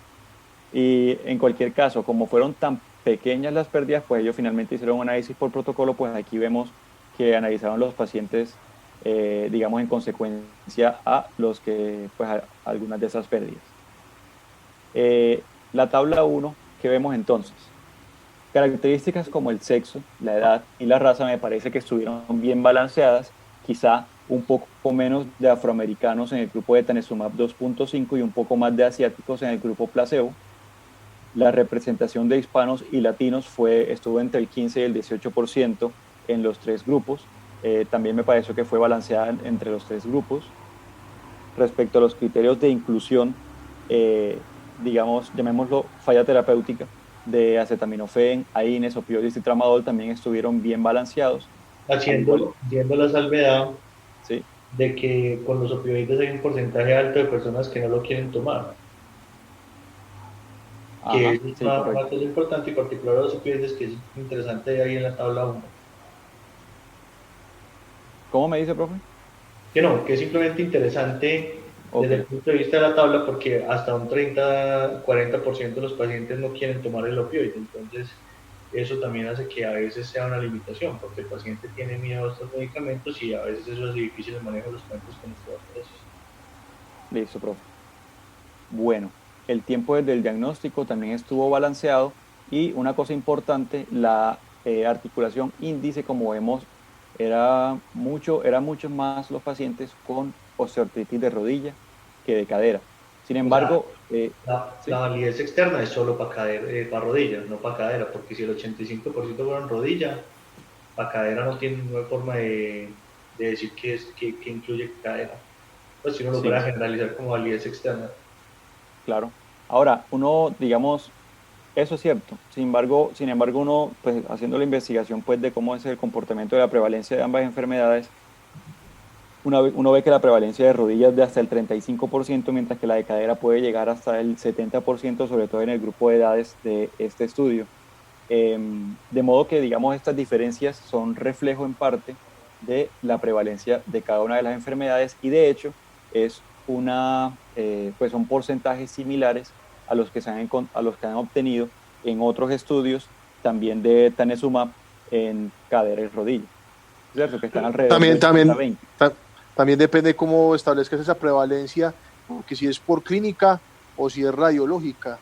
Y en cualquier caso, como fueron tan pequeñas las pérdidas, pues ellos finalmente hicieron un análisis por protocolo, pues aquí vemos que analizaron los pacientes, digamos, en consecuencia a los que, pues, a algunas de esas pérdidas. La tabla 1, que vemos entonces? Características como el sexo, la edad y la raza me parece que estuvieron bien balanceadas, quizá un poco menos de afroamericanos en el grupo de Tanezumab 2.5 y un poco más de asiáticos en el grupo placebo. La representación de hispanos y latinos estuvo entre el 15 y el 18% en los tres grupos. También me pareció que fue balanceada entre los tres grupos. Respecto a los criterios de inclusión, digamos, llamémoslo falla terapéutica, de acetaminofén, AINES, opioides y tramadol también estuvieron bien balanceados. Haciendo la salvedad, sí, de que con los opioides hay un porcentaje alto de personas que no lo quieren tomar. Ajá, Que es sí, una cosa importante y particular de los opioides, que es interesante ahí en la tabla 1. ¿Cómo me dice, profe? Que no, que es simplemente interesante desde el punto de vista de la tabla, porque hasta un 30-40% de los pacientes no quieren tomar el opioide. Entonces, eso también hace que a veces sea una limitación, porque el paciente tiene miedo a estos medicamentos y a veces eso es difícil el manejo de los pacientes con estos precios. Listo, profe. Bueno, el tiempo desde el diagnóstico también estuvo balanceado y una cosa importante, la articulación índice, como vemos, eran muchos más los pacientes con osteoartritis de rodilla que de cadera. Sin embargo, la validez externa es solo para rodilla, no para cadera, porque si el 85% fueron rodilla, para cadera no hay forma de decir que incluye cadera. Pues si uno lo fuera a generalizar como validez externa. Claro. Ahora, uno, digamos, eso es cierto. Sin embargo, uno, pues haciendo la investigación pues, de cómo es el comportamiento de la prevalencia de ambas enfermedades, uno ve que la prevalencia de rodillas es de hasta el 35%, mientras que la de cadera puede llegar hasta el 70%, sobre todo en el grupo de edades de este estudio. De modo que, digamos, estas diferencias son reflejo en parte de la prevalencia de cada una de las enfermedades y, de hecho, pues son porcentajes similares a los que han obtenido en otros estudios también de Tanezumab en cadera y rodilla. ¿Cierto? Que están alrededor de 20. También depende cómo establezcas esa prevalencia, porque si es por clínica o si es radiológica.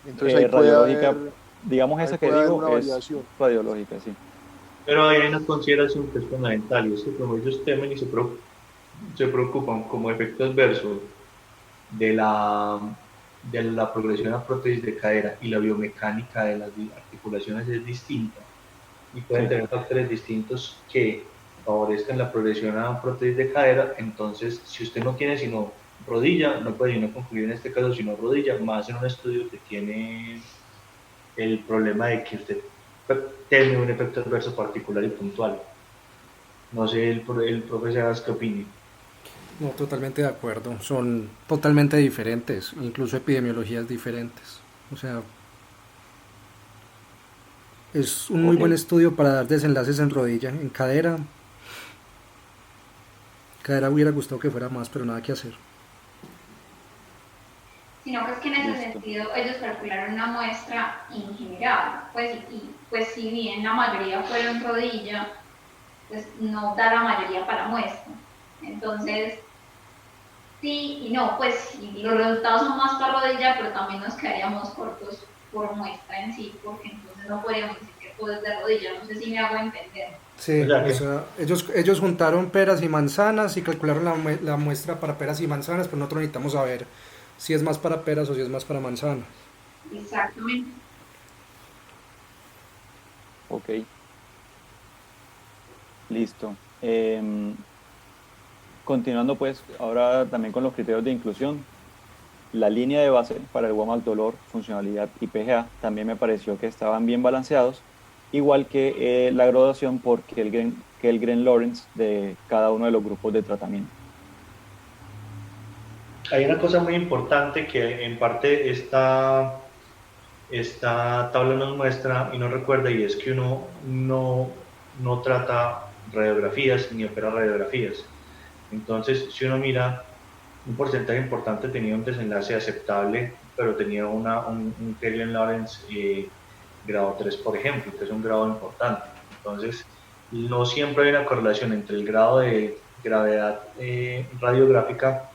Entonces ahí radiológica, puede haber, digamos, esa que digo es variación. Radiológica, sí. Pero hay una consideración que es fundamental, y es que como ellos temen y se preocupan como efecto adverso de la progresión a prótesis de cadera y la biomecánica de las articulaciones es distinta, y pueden tener factores distintos que favorezcan la progresión a prótesis de cadera. Entonces, si usted no tiene sino rodilla, no puede sino concluir en este caso sino rodilla, más en un estudio que tiene el problema de que usted tiene un efecto adverso particular y puntual. No sé el profesor qué opina. No, totalmente de acuerdo. Son totalmente diferentes, incluso epidemiologías diferentes. O sea, es un muy buen estudio para dar desenlaces en rodilla. En cadera hubiera gustado que fuera más, pero nada que hacer. Sino pues que en ese sentido ellos calcularon una muestra en general, pues, y pues si bien la mayoría fueron rodilla, pues no da la mayoría para muestra. Entonces, sí y no, pues los resultados son más para rodilla, pero también nos quedaríamos cortos por muestra en sí, porque entonces no podríamos decir que todo es de rodilla. No sé si me hago entender. Sí, o sea, ellos juntaron peras y manzanas y calcularon la muestra para peras y manzanas, pero nosotros necesitamos saber si es más para peras o si es más para manzanas. Exactamente. Ok. Listo. Continuando pues ahora también con los criterios de inclusión, la línea de base para el WOMAC dolor, funcionalidad y PGA también me pareció que estaban bien balanceados, igual que la graduación por Kellgren-Lawrence de cada uno de los grupos de tratamiento. Hay una cosa muy importante que en parte está esta tabla nos muestra y nos recuerda, y es que uno no trata radiografías ni opera radiografías. Entonces, si uno mira, un porcentaje importante tenía un desenlace aceptable, pero tenía un Killian-Lawrence grado 3, por ejemplo, que es un grado importante. Entonces, no siempre hay una correlación entre el grado de gravedad radiográfica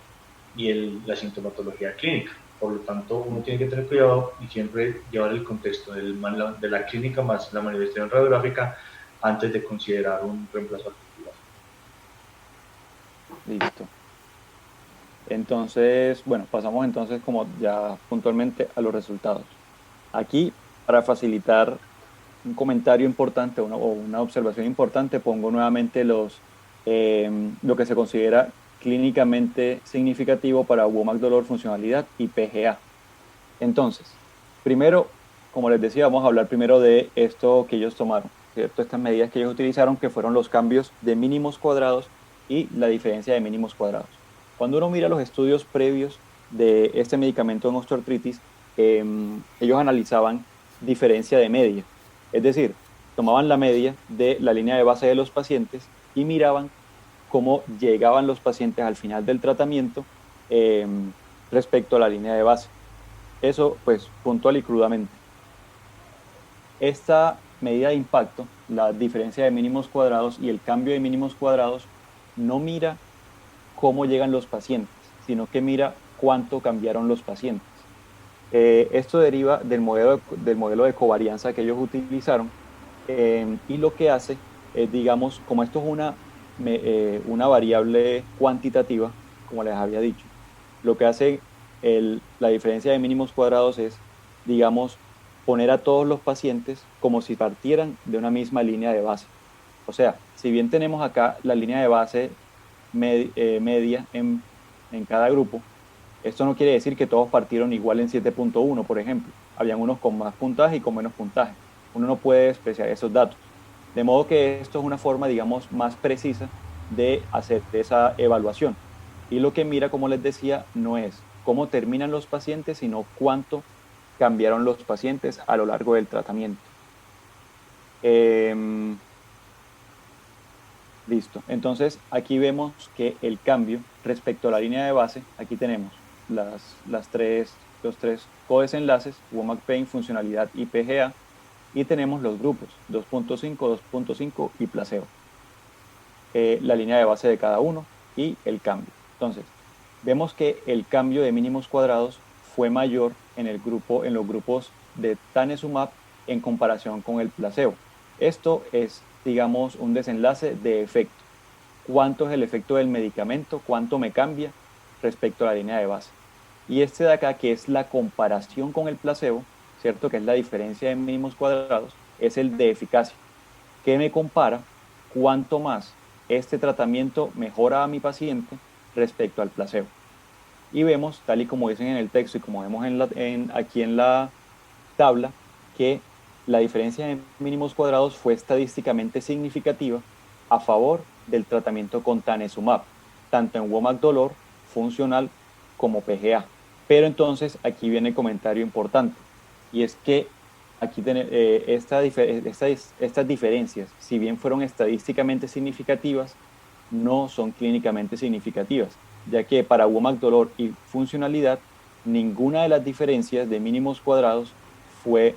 y la sintomatología clínica. Por lo tanto, uno tiene que tener cuidado y siempre llevar el contexto de la clínica más la manifestación radiográfica antes de considerar un reemplazo articular. Listo. Entonces, bueno, pasamos entonces como ya puntualmente a los resultados. Aquí, para facilitar un comentario importante o una observación importante, pongo nuevamente lo que se considera clínicamente significativo para WOMAC dolor, funcionalidad y PGA. Entonces, primero, como les decía, vamos a hablar primero de esto que ellos tomaron, ¿cierto? Estas medidas que ellos utilizaron, que fueron los cambios de mínimos cuadrados y la diferencia de mínimos cuadrados. Cuando uno mira los estudios previos de este medicamento en osteoartritis, ellos analizaban diferencia de media. Es decir, tomaban la media de la línea de base de los pacientes y miraban cómo llegaban los pacientes al final del tratamiento respecto a la línea de base. Eso, pues, puntual y crudamente. Esta medida de impacto, la diferencia de mínimos cuadrados y el cambio de mínimos cuadrados, no mira cómo llegan los pacientes, sino que mira cuánto cambiaron los pacientes. Esto deriva del modelo de covarianza que ellos utilizaron y lo que hace es, digamos, como esto es una variable cuantitativa, como les había dicho, lo que hace la diferencia de mínimos cuadrados es, digamos, poner a todos los pacientes como si partieran de una misma línea de base. O sea, si bien tenemos acá la línea de base media en cada grupo, esto no quiere decir que todos partieron igual en 7.1, por ejemplo. Habían unos con más puntaje y con menos puntaje. Uno no puede despreciar esos datos. De modo que esto es una forma, digamos, más precisa de hacer esa evaluación. Y lo que mira, como les decía, no es cómo terminan los pacientes, sino cuánto cambiaron los pacientes a lo largo del tratamiento. Listo. Entonces, aquí vemos que el cambio respecto a la línea de base, aquí tenemos los tres codesenlaces, WOMAC Pain, funcionalidad y PGA, y tenemos los grupos, 2.5, 2.5 y placebo. La línea de base de cada uno y el cambio. Entonces, vemos que el cambio de mínimos cuadrados fue mayor en los grupos de Tanezumab en comparación con el placebo. Esto es, digamos, un desenlace de efecto. ¿Cuánto es el efecto del medicamento? ¿Cuánto me cambia respecto a la línea de base? Y este de acá, que es la comparación con el placebo, ¿cierto? Que es la diferencia de mínimos cuadrados, es el de eficacia, que me compara cuánto más este tratamiento mejora a mi paciente respecto al placebo. Y vemos, tal y como dicen en el texto y como vemos aquí en la tabla, que la diferencia de mínimos cuadrados fue estadísticamente significativa a favor del tratamiento con Tanezumab, tanto en WOMAC dolor, funcional como PGA. Pero entonces aquí viene el comentario importante, y es que aquí estas diferencias, si bien fueron estadísticamente significativas, no son clínicamente significativas, ya que para WOMAC dolor y funcionalidad, ninguna de las diferencias de mínimos cuadrados fue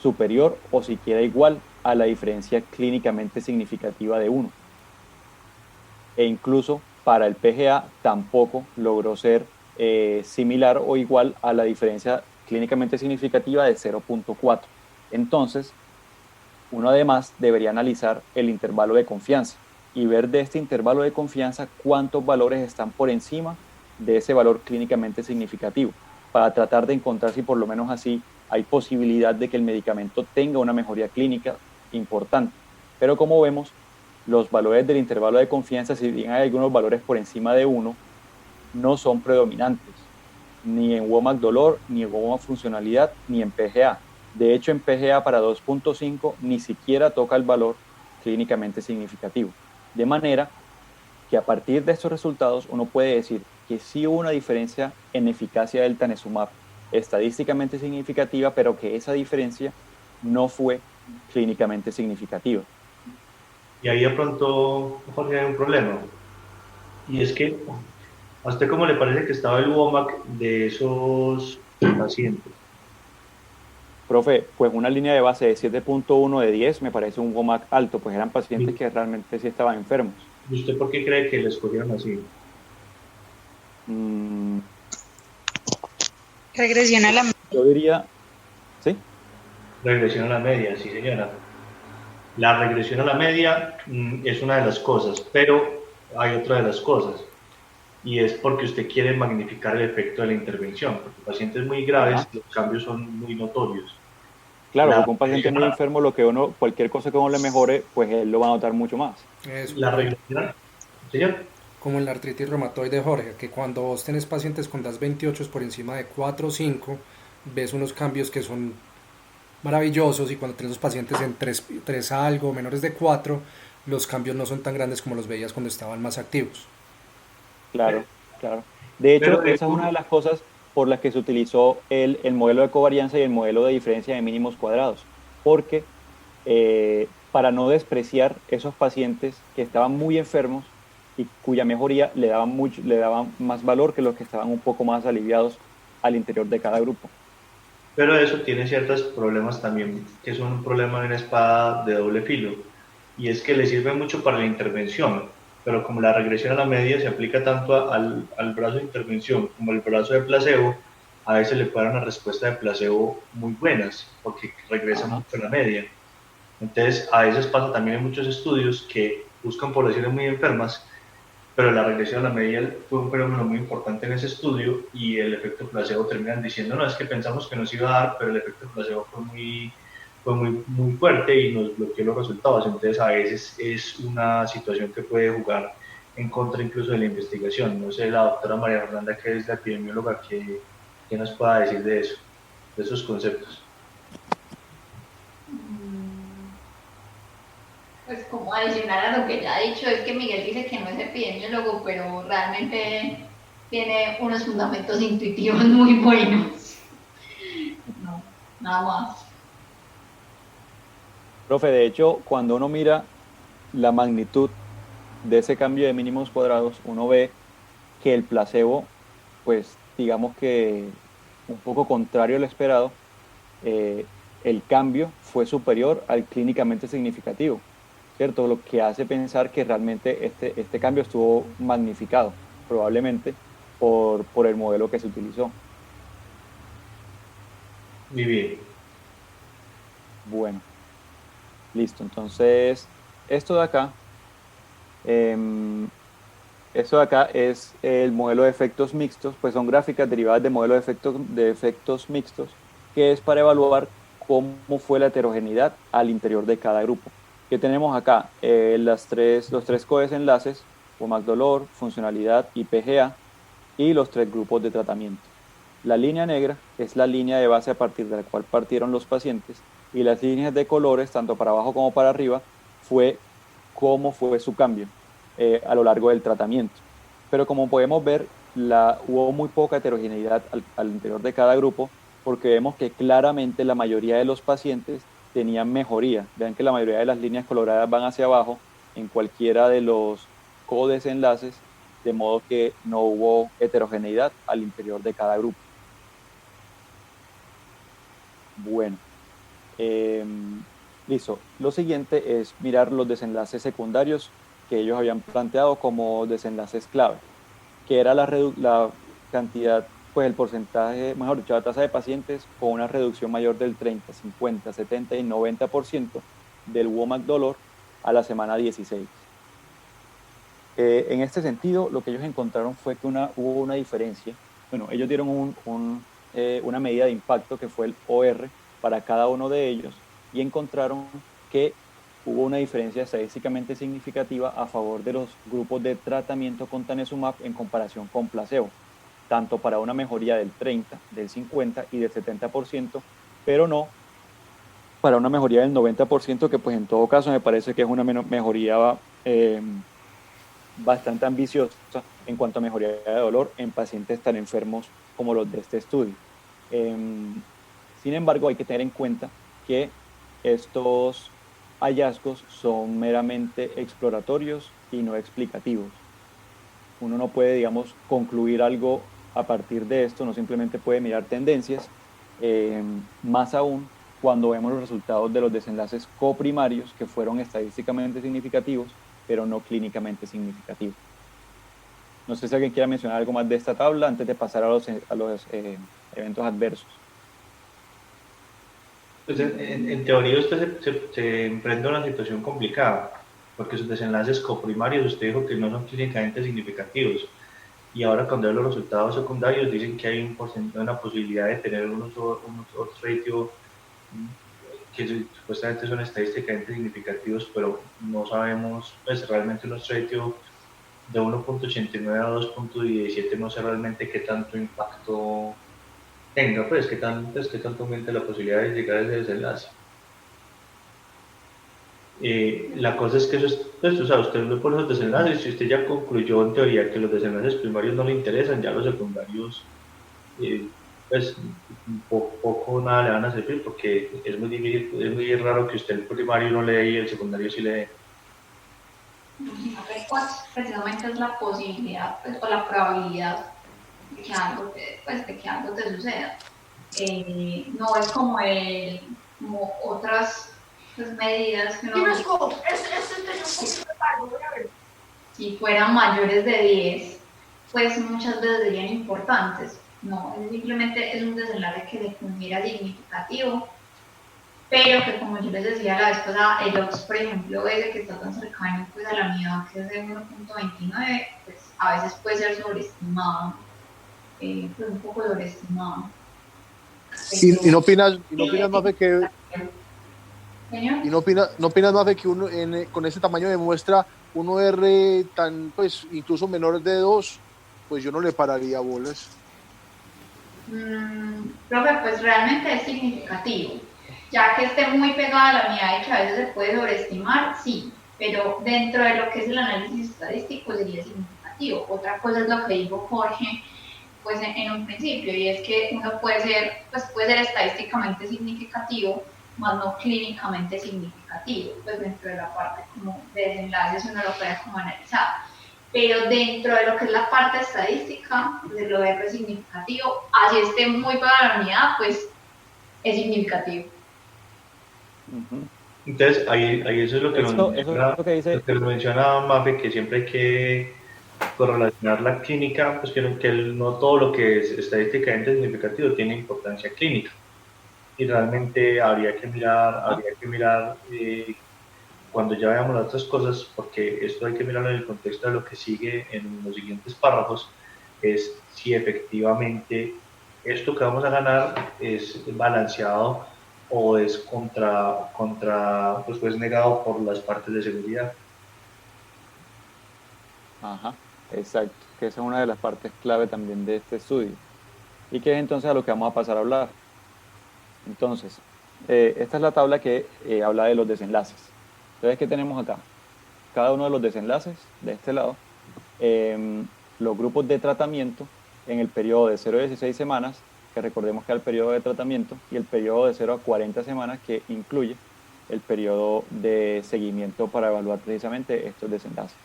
superior o siquiera igual a la diferencia clínicamente significativa de 1. E incluso para el PGA tampoco logró ser similar o igual a la diferencia clínicamente significativa de 0.4. Entonces, uno además debería analizar el intervalo de confianza y ver de este intervalo de confianza cuántos valores están por encima de ese valor clínicamente significativo, para tratar de encontrar si por lo menos así hay posibilidad de que el medicamento tenga una mejoría clínica importante. Pero como vemos, los valores del intervalo de confianza, si bien hay algunos valores por encima de 1, no son predominantes, ni en WOMAC dolor, ni en WOMAC funcionalidad, ni en PGA. De hecho, en PGA para 2.5 ni siquiera toca el valor clínicamente significativo. De manera que a partir de estos resultados uno puede decir que sí hubo una diferencia en eficacia del Tanezumab estadísticamente significativa, pero que esa diferencia no fue clínicamente significativa. Y ahí de pronto, Jorge, hay un problema. Y es que, ¿a usted cómo le parece que estaba el WOMAC de esos pacientes? Profe, pues una línea de base de 7.1 de 10 me parece un WOMAC alto, pues eran pacientes que realmente sí estaban enfermos. ¿Y usted por qué cree que le escogieron así? Regresión a la... Yo diría, ¿sí? Regresión a la media, sí señora. La regresión a la media es una de las cosas, pero hay otra de las cosas, y es porque usted quiere magnificar el efecto de la intervención, porque pacientes muy graves los cambios son muy notorios. Claro, porque un paciente muy enfermo, cualquier cosa que uno le mejore, pues él lo va a notar mucho más. Eso. La regresión, señor. Como en la artritis reumatoide, Jorge, que cuando vos tenés pacientes con DAS 28 por encima de 4 o 5, ves unos cambios que son maravillosos, y cuando tenés los pacientes en 3 algo, menores de 4, los cambios no son tan grandes como los veías cuando estaban más activos. Claro, claro. De hecho, esa es una de las cosas por las que se utilizó el modelo de covarianza y el modelo de diferencia de mínimos cuadrados, porque para no despreciar esos pacientes que estaban muy enfermos y cuya mejoría le daban más valor que los que estaban un poco más aliviados al interior de cada grupo. Pero eso tiene ciertos problemas también, que son un problema de una espada de doble filo, y es que le sirve mucho para la intervención, pero como la regresión a la media se aplica tanto al brazo de intervención como al brazo de placebo, a veces le puede dar una respuesta de placebo muy buenas, porque regresa mucho a la media. Entonces, a veces pasa también en muchos estudios que buscan poblaciones muy enfermas, pero la regresión a la media fue un fenómeno muy importante en ese estudio, y el efecto placebo terminan diciendo, no, es que pensamos que nos iba a dar, pero el efecto placebo fue muy fuerte y nos bloqueó los resultados. Entonces, a veces es una situación que puede jugar en contra incluso de la investigación. No sé, la doctora María Fernanda, que es la epidemióloga, que nos pueda decir de eso, de esos conceptos. Pues como adicionar a lo que ya ha dicho, es que Miguel dice que no es epidemiólogo, pero realmente tiene unos fundamentos intuitivos muy buenos. No, nada más. Profe, de hecho, cuando uno mira la magnitud de ese cambio de mínimos cuadrados, uno ve que el placebo, pues digamos que un poco contrario al esperado, el cambio fue superior al clínicamente significativo, ¿cierto? Lo que hace pensar que realmente este cambio estuvo magnificado, probablemente por el modelo que se utilizó. Muy bien. Bueno, listo. Entonces, esto de acá es el modelo de efectos mixtos, pues son gráficas derivadas del modelo de efectos mixtos, que es para evaluar cómo fue la heterogeneidad al interior de cada grupo. ¿Qué tenemos acá? Los tres codesenlaces, WOMAC dolor, funcionalidad y PGA, y los 3 grupos de tratamiento. La línea negra es la línea de base a partir de la cual partieron los pacientes, y las líneas de colores, tanto para abajo como para arriba, fue cómo fue su cambio a lo largo del tratamiento. Pero como podemos ver, hubo muy poca heterogeneidad al interior de cada grupo, porque vemos que claramente la mayoría de los pacientes tenían mejoría. Vean que la mayoría de las líneas coloradas van hacia abajo en cualquiera de los codesenlaces, de modo que no hubo heterogeneidad al interior de cada grupo. Bueno, listo. Lo siguiente es mirar los desenlaces secundarios que ellos habían planteado como desenlaces clave, que era la cantidad, pues el porcentaje, mejor dicho, la tasa de pacientes con una reducción mayor del 30, 50, 70 y 90% del WOMAC dolor a la semana 16. En este sentido, lo que ellos encontraron fue que hubo una diferencia. Bueno, ellos dieron una medida de impacto que fue el OR para cada uno de ellos, y encontraron que hubo una diferencia estadísticamente significativa a favor de los grupos de tratamiento con tanezumab en comparación con placebo, tanto para una mejoría del 30, del 50 y del 70%, pero no para una mejoría del 90%, que pues en todo caso me parece que es una mejoría bastante ambiciosa en cuanto a mejoría de dolor en pacientes tan enfermos como los de este estudio. Sin embargo, hay que tener en cuenta que estos hallazgos son meramente exploratorios y no explicativos. Uno no puede, digamos, concluir algo a partir de esto, no simplemente puede mirar tendencias, más aún cuando vemos los resultados de los desenlaces coprimarios que fueron estadísticamente significativos, pero no clínicamente significativos. No sé si alguien quiera mencionar algo más de esta tabla antes de pasar a los eventos adversos. Pues en teoría usted se emprende una situación complicada, porque sus desenlaces coprimarios usted dijo que no son clínicamente significativos, y ahora cuando ve los resultados secundarios dicen que hay una posibilidad de tener unos odds ratio que supuestamente son estadísticamente significativos, pero no sabemos, pues realmente un odds ratio de 1.89 a 2.17 no sé realmente qué tanto impacto tenga, pues qué tanto aumente la posibilidad de llegar a ese desenlace. La cosa es que eso es, pues, o sea, usted ve por esos desenlaces, si usted ya concluyó en teoría que los desenlaces primarios no le interesan, ya los secundarios, pues poco o nada le van a servir, porque es muy difícil, es muy raro que usted el primario no le dé y el secundario sí le dé. Precisamente es la posibilidad, pues, o la probabilidad de que algo te suceda. No es como otras, pues, medidas que si fueran mayores de 10, pues muchas veces serían importantes. No, simplemente es un desenlace que se considera significativo, pero que, como yo les decía la vez pasada, el odds, por ejemplo, ese que está tan cercano, pues, a la unidad, que es de 1.29, pues a veces puede ser sobreestimado, pues un poco sobreestimado. ¿Y no opinas Mafe, que ¿Señor? no opinas Mafe, que uno con ese tamaño de muestra, uno R tan, pues incluso menor de 2, pues yo no le pararía bolas? Profe, pues realmente es significativo, ya que esté muy pegada a la unidad y que a veces se puede sobreestimar, sí, pero dentro de lo que es el análisis estadístico sería significativo. Otra cosa es lo que dijo Jorge, pues en un principio, y es que uno puede ser estadísticamente significativo, más no clínicamente significativo, pues dentro de la parte como de desenlaces uno lo puede como analizar. Pero dentro de lo que es la parte estadística, pues lo R es significativo, así esté muy para la unidad, pues es significativo. Entonces, ahí eso es lo que nos menciona Mafe, que siempre hay que correlacionar la clínica, pues que no todo lo que es estadísticamente significativo tiene importancia clínica. Y realmente habría que mirar cuando ya veamos las otras cosas, porque esto hay que mirarlo en el contexto de lo que sigue en los siguientes párrafos, es si efectivamente esto que vamos a ganar es balanceado o es pues negado por las partes de seguridad. Ajá, exacto, que esa es una de las partes clave también de este estudio. Y que es entonces a lo que vamos a pasar a hablar. Entonces, esta es la tabla que habla de los desenlaces. Entonces, ¿qué tenemos acá? Cada uno de los desenlaces, de este lado, los grupos de tratamiento en el periodo de 0 a 16 semanas, que recordemos que es el periodo de tratamiento, y el periodo de 0 a 40 semanas, que incluye el periodo de seguimiento para evaluar precisamente estos desenlaces.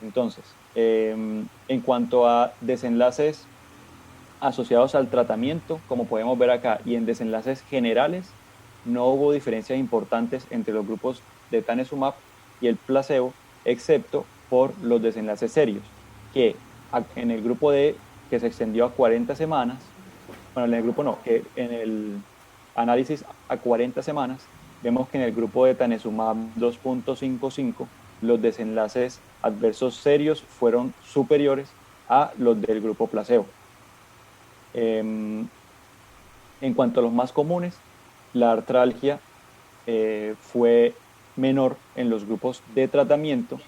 Entonces, en cuanto a desenlaces asociados al tratamiento, como podemos ver acá, y en desenlaces generales, no hubo diferencias importantes entre los grupos de tanezumab y el placebo, excepto por los desenlaces serios, que en el grupo D, que se extendió a 40 semanas, bueno, en el grupo no, que en el análisis a 40 semanas, vemos que en el grupo de tanezumab 2.55, los desenlaces adversos serios fueron superiores a los del grupo placebo. En cuanto a los más comunes, la artralgia fue menor en los grupos de tratamiento.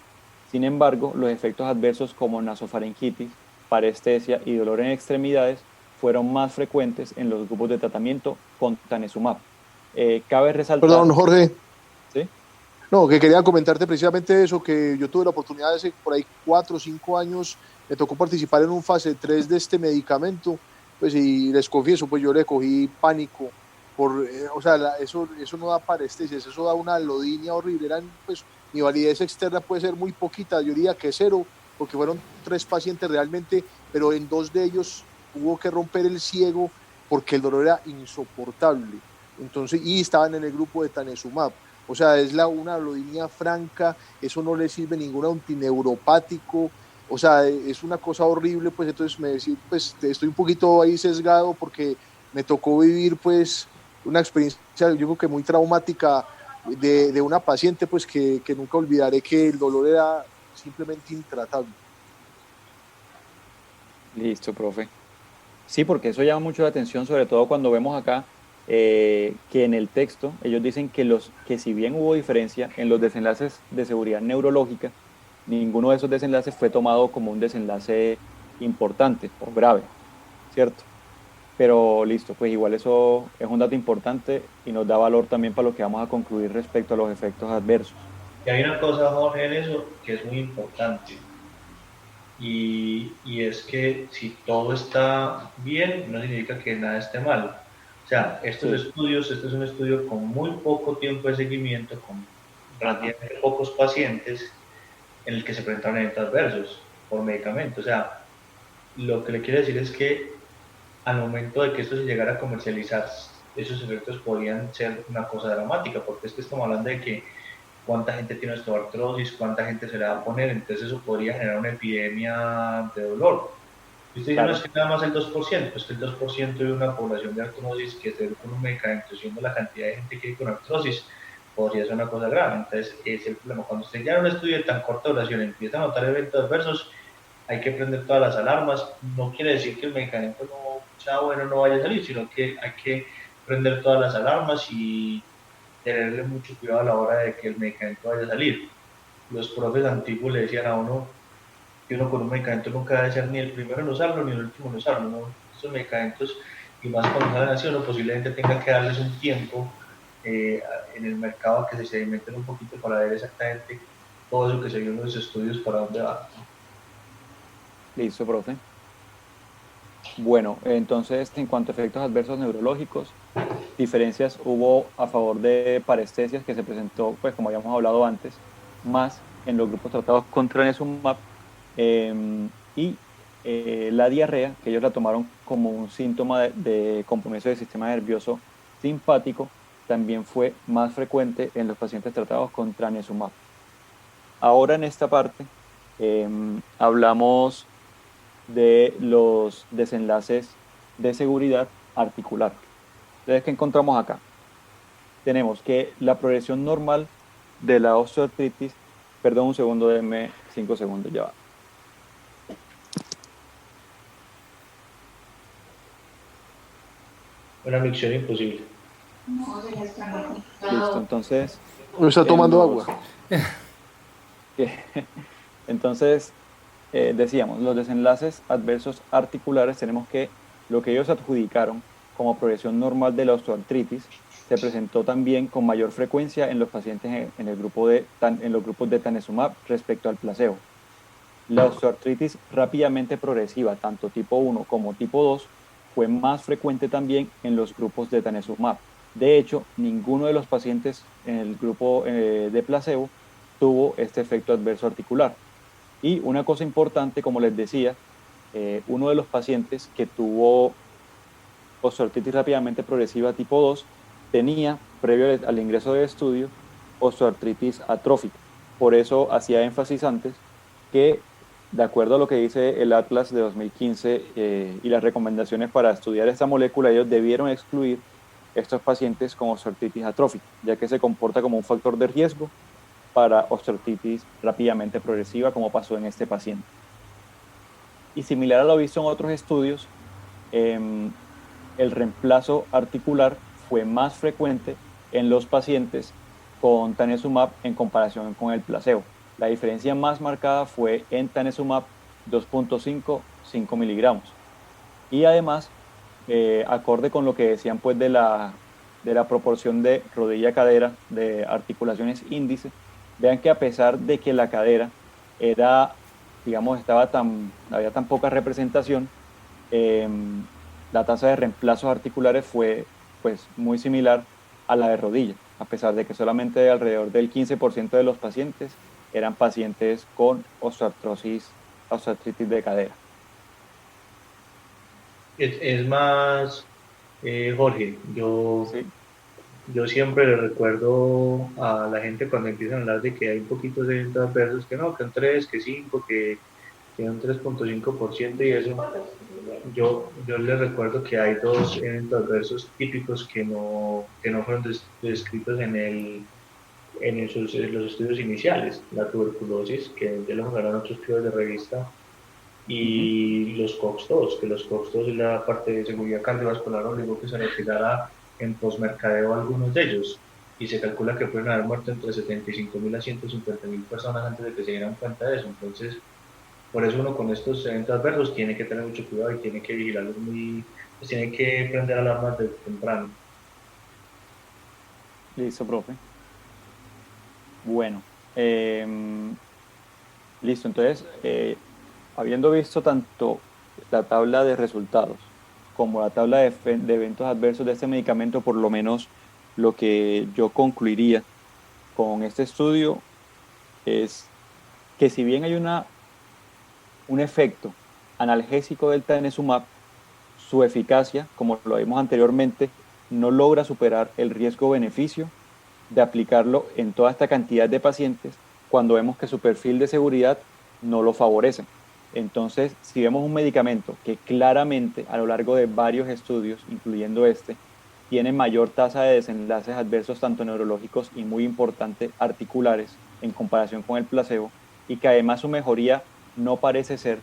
Sin embargo, los efectos adversos como nasofaringitis, parestesia y dolor en extremidades fueron más frecuentes en los grupos de tratamiento con tanezumab. Cabe resaltar... Perdón, Jorge. ¿Sí? No, que quería comentarte precisamente eso, que yo tuve la oportunidad hace por ahí 4 o 5 años, me tocó participar en un fase 3 de este medicamento, pues y les confieso, pues yo le cogí pánico, o sea, eso no da parestesias, eso da una lodinia horrible, pues mi validez externa puede ser muy poquita, yo diría que 0, porque fueron 3 pacientes realmente, pero en 2 de ellos hubo que romper el ciego porque el dolor era insoportable, entonces, y estaban en el grupo de Tanezumab. O sea, es una lodinia franca, eso no le sirve ningún antineuropático, o sea, es una cosa horrible, pues entonces pues estoy un poquito ahí sesgado porque me tocó vivir pues una experiencia, yo creo que muy traumática de una paciente, pues que nunca olvidaré, que el dolor era simplemente intratable. Listo, profe. Sí, porque eso llama mucho la atención, sobre todo cuando vemos acá que en el texto ellos dicen que si bien hubo diferencia en los desenlaces de seguridad neurológica, ninguno de esos desenlaces fue tomado como un desenlace importante o grave, ¿cierto? Pero listo, pues igual eso es un dato importante y nos da valor también para lo que vamos a concluir respecto a los efectos adversos. Y hay una cosa, Jorge, en eso que es muy importante. Y es que si todo está bien, no significa que nada esté mal. O sea, estos estudios, este es un estudio con muy poco tiempo de seguimiento, con relativamente pocos pacientes, en el que se presentaron eventos adversos por medicamento. O sea, lo que le quiero decir es que al momento de que esto se llegara a comercializar, esos efectos podrían ser una cosa dramática, porque es que estamos hablando de que cuánta gente tiene osteoartrosis, cuánta gente se le va a poner, entonces eso podría generar una epidemia de dolor. Y usted dice, no es que nada más el 2%, es que el 2% de una población de artrosis que se ve con un medicamento, siendo la cantidad de gente que hay con artrosis, podría ser una cosa grave. Entonces, ese es el problema. Cuando usted ya en un estudio de tan corta duración empieza a notar eventos adversos, hay que prender todas las alarmas. No quiere decir que el medicamento no sea bueno, no vaya a salir, sino que hay que prender todas las alarmas y tenerle mucho cuidado a la hora de que el medicamento vaya a salir. Los profes antiguos le decían a uno que uno con un medicamento nunca debe ser ni el primero en usarlo ni el último en usarlo, ¿no? Estos medicamentos, y más cuando salen así, uno posiblemente tenga que darles un tiempo en el mercado a que se sedimenten un poquito para ver exactamente todo eso que se vio en los estudios para dónde va. Listo, profe. Bueno, entonces, en cuanto a efectos adversos neurológicos, diferencias hubo a favor de parestesias que se presentó, pues como habíamos hablado antes, más en los grupos tratados con Tanezumab, y la diarrea, que ellos la tomaron como un síntoma de compromiso del sistema nervioso simpático, también fue más frecuente en los pacientes tratados con Tanezumab. Ahora en esta parte hablamos de los desenlaces de seguridad articular. Entonces, ¿qué encontramos acá? Tenemos que la progresión normal de la osteoartritis, perdón un segundo, denme 5 segundos, ya va. Una micción imposible. No, se les está Listo, entonces... ¿No está tomando agua? Entonces, decíamos, los desenlaces adversos articulares tenemos que lo que ellos adjudicaron como progresión normal de la osteoartritis se presentó también con mayor frecuencia en los pacientes en los grupos de Tanezumab respecto al placebo. La osteoartritis rápidamente progresiva, tanto tipo 1 como tipo 2, fue más frecuente también en los grupos de Tanezumab. De hecho, ninguno de los pacientes en el grupo de placebo tuvo este efecto adverso articular. Y una cosa importante, como les decía, uno de los pacientes que tuvo osteoartritis rápidamente progresiva tipo 2 tenía, previo al ingreso de estudio, osteoartritis atrófica. Por eso hacía énfasis antes que, de acuerdo a lo que dice el Atlas de 2015 y las recomendaciones para estudiar esta molécula, ellos debieron excluir estos pacientes con osteoartritis atrófica, ya que se comporta como un factor de riesgo para osteoartritis rápidamente progresiva, como pasó en este paciente. Y similar a lo visto en otros estudios, el reemplazo articular fue más frecuente en los pacientes con Tanezumab en comparación con el placebo. La diferencia más marcada fue en Tanezumab 2.5, 5 miligramos. Y además, acorde con lo que decían pues de la proporción de rodilla-cadera de articulaciones índice, vean que a pesar de que la cadera era, digamos, había tan poca representación, la tasa de reemplazos articulares fue pues muy similar a la de rodilla, a pesar de que solamente alrededor del 15% de los pacientes eran pacientes con osteoartritis de cadera. Es más, Jorge, ¿Sí? yo siempre le recuerdo a la gente cuando empiezan a hablar de que hay un poquito de eventos adversos, que no, que un 3, que 5, que un 3,5% y eso. Yo les recuerdo que hay dos eventos adversos típicos que no fueron descritos en los estudios iniciales. La tuberculosis, que ya lo jugaron otros estudios de revista, y los COX-2, que los COX-2 es la parte de seguridad cardiovascular obligó que se retirara en posmercadeo algunos de ellos, y se calcula que pueden haber muerto entre 75.000 a 150.000 personas antes de que se dieran cuenta de eso. Entonces, por eso uno con estos eventos adversos tiene que tener mucho cuidado y tiene que vigilarlos pues tiene que prender alarmas de temprano. Listo, profe. Bueno, listo. Entonces, habiendo visto tanto la tabla de resultados como la tabla de eventos adversos de este medicamento, por lo menos lo que yo concluiría con este estudio es que si bien hay un efecto analgésico del denosumab, su eficacia, como lo vimos anteriormente, no logra superar el riesgo-beneficio de aplicarlo en toda esta cantidad de pacientes cuando vemos que su perfil de seguridad no lo favorece. Entonces, si vemos un medicamento que claramente a lo largo de varios estudios, incluyendo este, tiene mayor tasa de desenlaces adversos tanto neurológicos y muy importante articulares en comparación con el placebo, y que además su mejoría no parece ser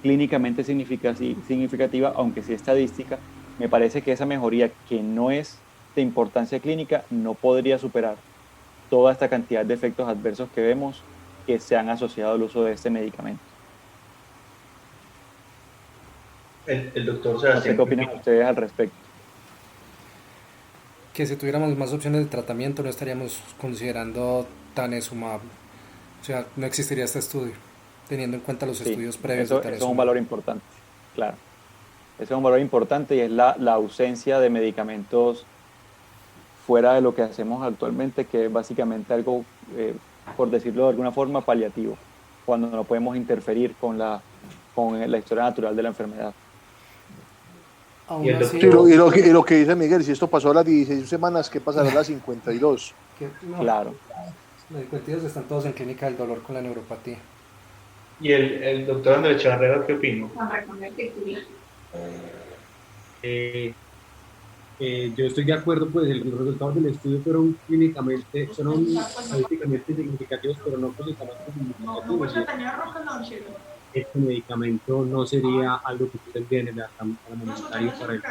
clínicamente significativa, aunque sí estadística, me parece que esa mejoría, que no es de importancia clínica, no podría superar toda esta cantidad de efectos adversos que vemos que se han asociado al uso de este medicamento. El doctor No sé Sebastián, qué opinan ustedes al respecto. Que si tuviéramos más opciones de tratamiento no estaríamos considerando Tanesumab. O sea, no existiría este estudio, teniendo en cuenta los Sí, estudios previos de eso es un Tanesumab. valor importante, claro. Ese es un valor importante y es la ausencia de medicamentos fuera de lo que hacemos actualmente, que es básicamente algo, por decirlo de alguna forma, paliativo, cuando no podemos interferir con la historia natural de la enfermedad. Aún así, Sí, y lo que dice Miguel, si esto pasó a las 16 semanas, ¿qué pasará a las 52? no, Claro. los discutidos están todos en clínica del dolor con la neuropatía. y el doctor Andrés Charrera, ¿qué opina? Yo estoy de acuerdo, pues los resultados del estudio fueron estadísticamente significativos, pero no clínicamente significativos. Este medicamento no sería algo que tendría en el armamentario para el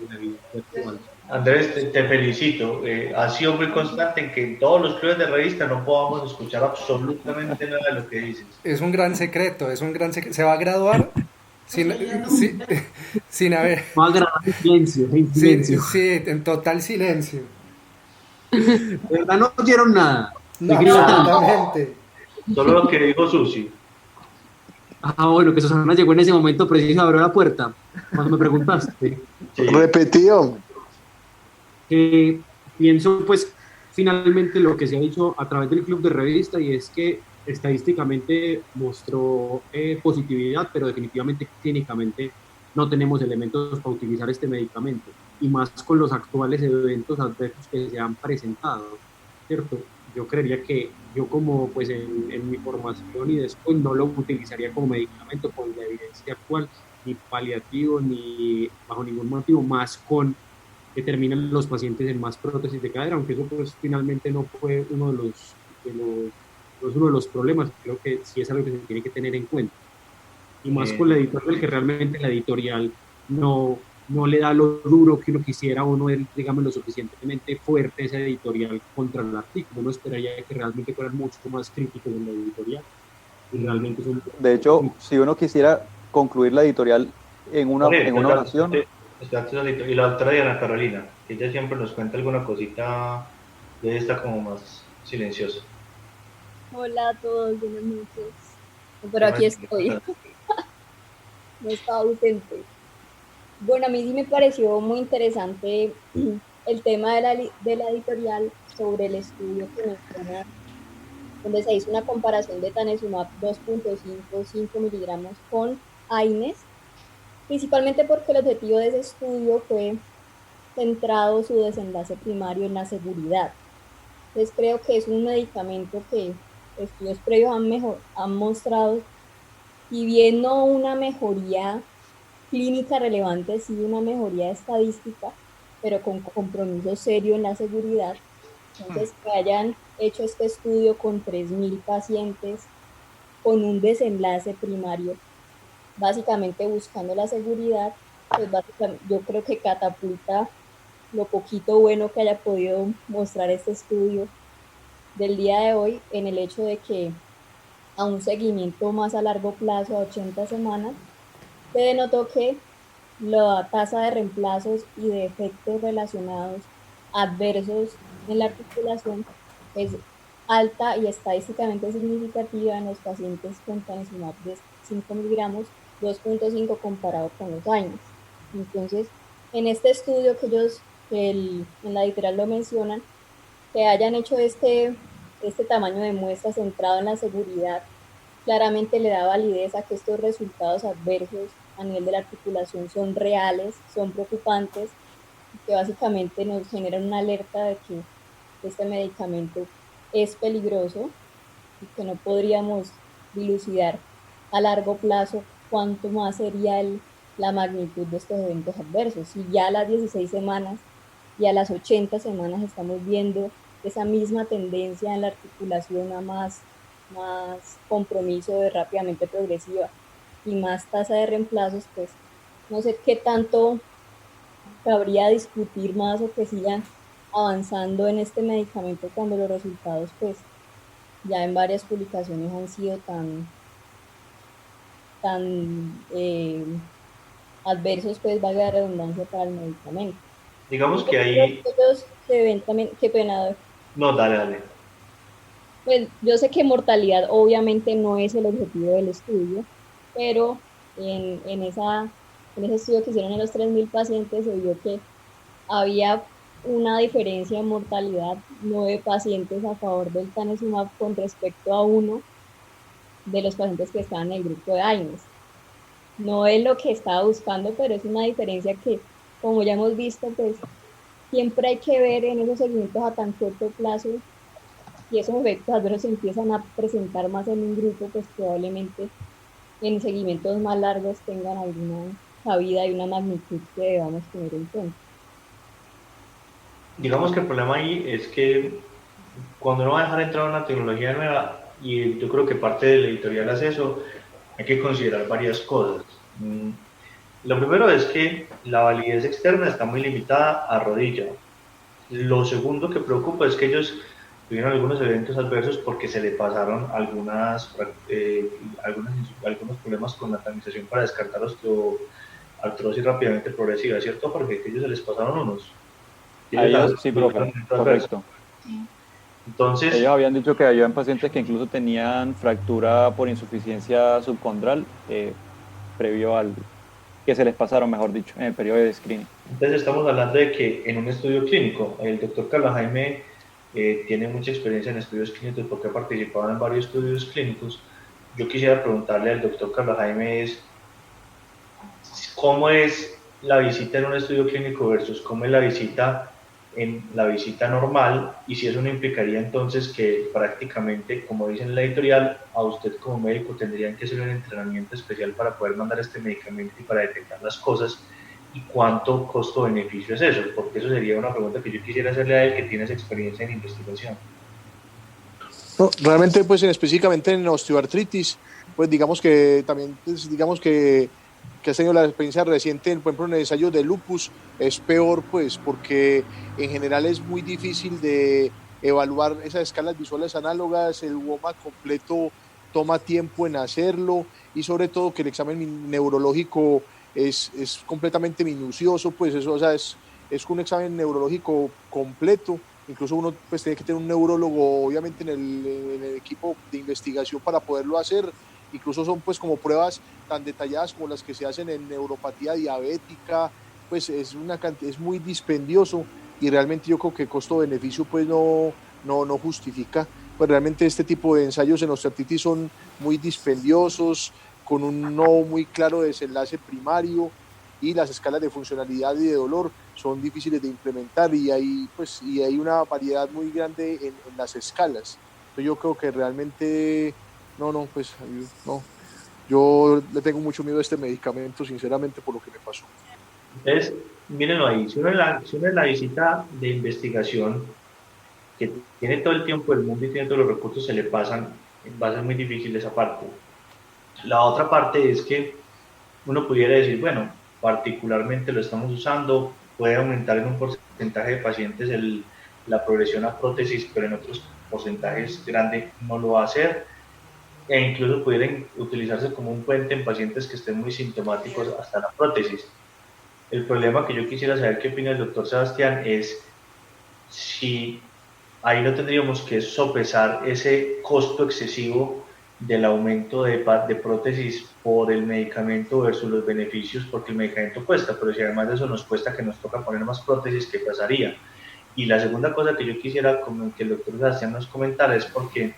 la vida actual. Andrés, te felicito. Has sido muy constante en que en todos los clubes de revista no podamos escuchar absolutamente nada de lo que dices. Es un gran secreto, se va a graduar sin haber... Va a grabar en silencio, en silencio. Sí, en total silencio. De verdad no oyeron nada. No, Escriba tanto. absolutamente. Solo lo que dijo Susi. Bueno, que Susana llegó en ese momento preciso, abrió la puerta. Cuando me preguntaste. Sí. Repetido. Pienso, pues, finalmente lo que se ha dicho a través del club de revista, y es que estadísticamente mostró positividad, pero definitivamente clínicamente no tenemos elementos para utilizar este medicamento, y más con los actuales eventos adversos que se han presentado, ¿cierto? Yo creería que yo, como pues en mi formación y después, no lo utilizaría como medicamento con la evidencia actual, ni paliativo, ni bajo ningún motivo, más con que terminan los pacientes en más prótesis de cadera, aunque eso pues finalmente no fue uno de los problemas. Creo que sí es algo que se tiene que tener en cuenta. Y más con la editorial, que realmente la editorial no le da lo duro que uno quisiera, o no es, digamos, lo suficientemente fuerte esa editorial contra el artículo. Uno esperaría que realmente fueran mucho más críticos en la editorial. Y realmente son... De hecho, si uno quisiera concluir la editorial en una oración... Y la doctora Diana Carolina, que ella siempre nos cuenta alguna cosita de esta como más silenciosa. Hola a todos, buenas noches. Pero aquí estoy. No estaba ausente. Bueno, a mí sí me pareció muy interesante el tema de la editorial sobre el estudio que menciona, donde se hizo una comparación de tanezumab 2.5 miligramos con AINES, principalmente porque el objetivo de ese estudio fue centrado su desenlace primario en la seguridad. Entonces creo que es un medicamento que estudios previos han mostrado, si bien no una mejoría clínica relevante, sí una mejoría estadística, pero con compromiso serio en la seguridad. Entonces, que hayan hecho este estudio con 3.000 pacientes con un desenlace primario, básicamente buscando la seguridad, pues básicamente yo creo que catapulta lo poquito bueno que haya podido mostrar este estudio del día de hoy en el hecho de que a un seguimiento más a largo plazo, a 80 semanas, se denotó que la tasa de reemplazos y de efectos relacionados adversos en la articulación es alta y estadísticamente significativa en los pacientes con tanezumab de 5 miligramos, 2.5 comparado con los años. Entonces, en este estudio que ellos en la editorial lo mencionan, que hayan hecho este tamaño de muestra centrado en la seguridad, claramente le da validez a que estos resultados adversos a nivel de la articulación son reales, son preocupantes, y que básicamente nos generan una alerta de que este medicamento es peligroso y que no podríamos dilucidar a largo plazo cuánto más sería la magnitud de estos eventos adversos. Si ya a las 16 semanas y a las 80 semanas estamos viendo esa misma tendencia en la articulación a más compromiso de rápidamente progresiva y más tasa de reemplazos, pues no sé qué tanto cabría discutir más o que sigan avanzando en este medicamento cuando los resultados pues ya en varias publicaciones han sido tan adversos, pues valga la redundancia para el medicamento. Digamos que ahí... Ellos se ven también, qué pena. No, dale. Pues yo sé que mortalidad obviamente no es el objetivo del estudio, pero en ese estudio que hicieron en los 3.000 pacientes se vio que había una diferencia en mortalidad, 9 pacientes a favor del tanezumab con respecto a uno de los pacientes que estaban en el grupo de AINES. No es lo que estaba buscando, pero es una diferencia que, como ya hemos visto, pues siempre hay que ver en esos seguimientos a tan corto plazo, y esos efectos adversos se empiezan a presentar más en un grupo, pues probablemente en seguimientos más largos tengan alguna cabida y una magnitud que debamos tener en cuenta. Digamos que el problema ahí es que cuando uno va a dejar entrar una tecnología nueva, y yo creo que parte de la editorial hace eso, hay que considerar varias cosas. Lo primero es que la validez externa está muy limitada a rodilla. Lo segundo que preocupa es que ellos tuvieron algunos eventos adversos porque se le pasaron algunos problemas con la tamización para descartar osteoartrosis rápidamente progresiva, ¿cierto? Porque ellos se les pasaron unos. A ellos sí, profe, correcto. Entonces, ellos habían dicho que habían pacientes que incluso tenían fractura por insuficiencia subcondral previo al que se les pasaron, mejor dicho, en el periodo de screening. Entonces estamos hablando de que en un estudio clínico, el doctor Carlos Jaime tiene mucha experiencia en estudios clínicos porque ha participado en varios estudios clínicos. Yo quisiera preguntarle al doctor Carlos Jaime cómo es la visita en un estudio clínico versus cómo es la visita en la visita normal, y si eso no implicaría entonces que prácticamente, como dice en la editorial, a usted como médico tendrían que hacer un entrenamiento especial para poder mandar este medicamento y para detectar las cosas, y cuánto costo-beneficio es eso, porque eso sería una pregunta que yo quisiera hacerle a él, que tiene esa experiencia en investigación. No, realmente pues específicamente en osteoartritis, pues digamos que también, pues, digamos que has tenido la experiencia reciente, por ejemplo, en el ensayo de lupus, es peor, pues, porque en general es muy difícil de evaluar esas escalas visuales análogas, el WOMA completo toma tiempo en hacerlo, y sobre todo que el examen neurológico es completamente minucioso, pues eso, o sea, es un examen neurológico completo, incluso uno pues tiene que tener un neurólogo, obviamente, en el equipo de investigación para poderlo hacer, incluso son pues como pruebas tan detalladas como las que se hacen en neuropatía diabética, pues es muy dispendioso y realmente yo creo que costo-beneficio pues no justifica. Pues realmente este tipo de ensayos en osteoartritis son muy dispendiosos, con un no muy claro desenlace primario, y las escalas de funcionalidad y de dolor son difíciles de implementar, y hay una variedad muy grande en las escalas. Entonces yo creo que realmente no, yo le tengo mucho miedo a este medicamento, sinceramente, por lo que me pasó. Entonces, mírenlo ahí, si uno en la visita de investigación, que tiene todo el tiempo del mundo y tiene todos los recursos, se le pasan, va a ser muy difícil esa parte. La otra parte es que uno pudiera decir, bueno, particularmente lo estamos usando, puede aumentar en un porcentaje de pacientes la progresión a prótesis, pero en otros porcentajes grandes no lo va a hacer, e incluso pudieran utilizarse como un puente en pacientes que estén muy sintomáticos hasta la prótesis. El problema que yo quisiera saber qué opina el doctor Sebastián es si ahí no tendríamos que sopesar ese costo excesivo del aumento de prótesis por el medicamento versus los beneficios, porque el medicamento cuesta, pero si además de eso nos cuesta que nos toca poner más prótesis, ¿qué pasaría? Y la segunda cosa que yo quisiera que el doctor Sebastián nos comentara es porque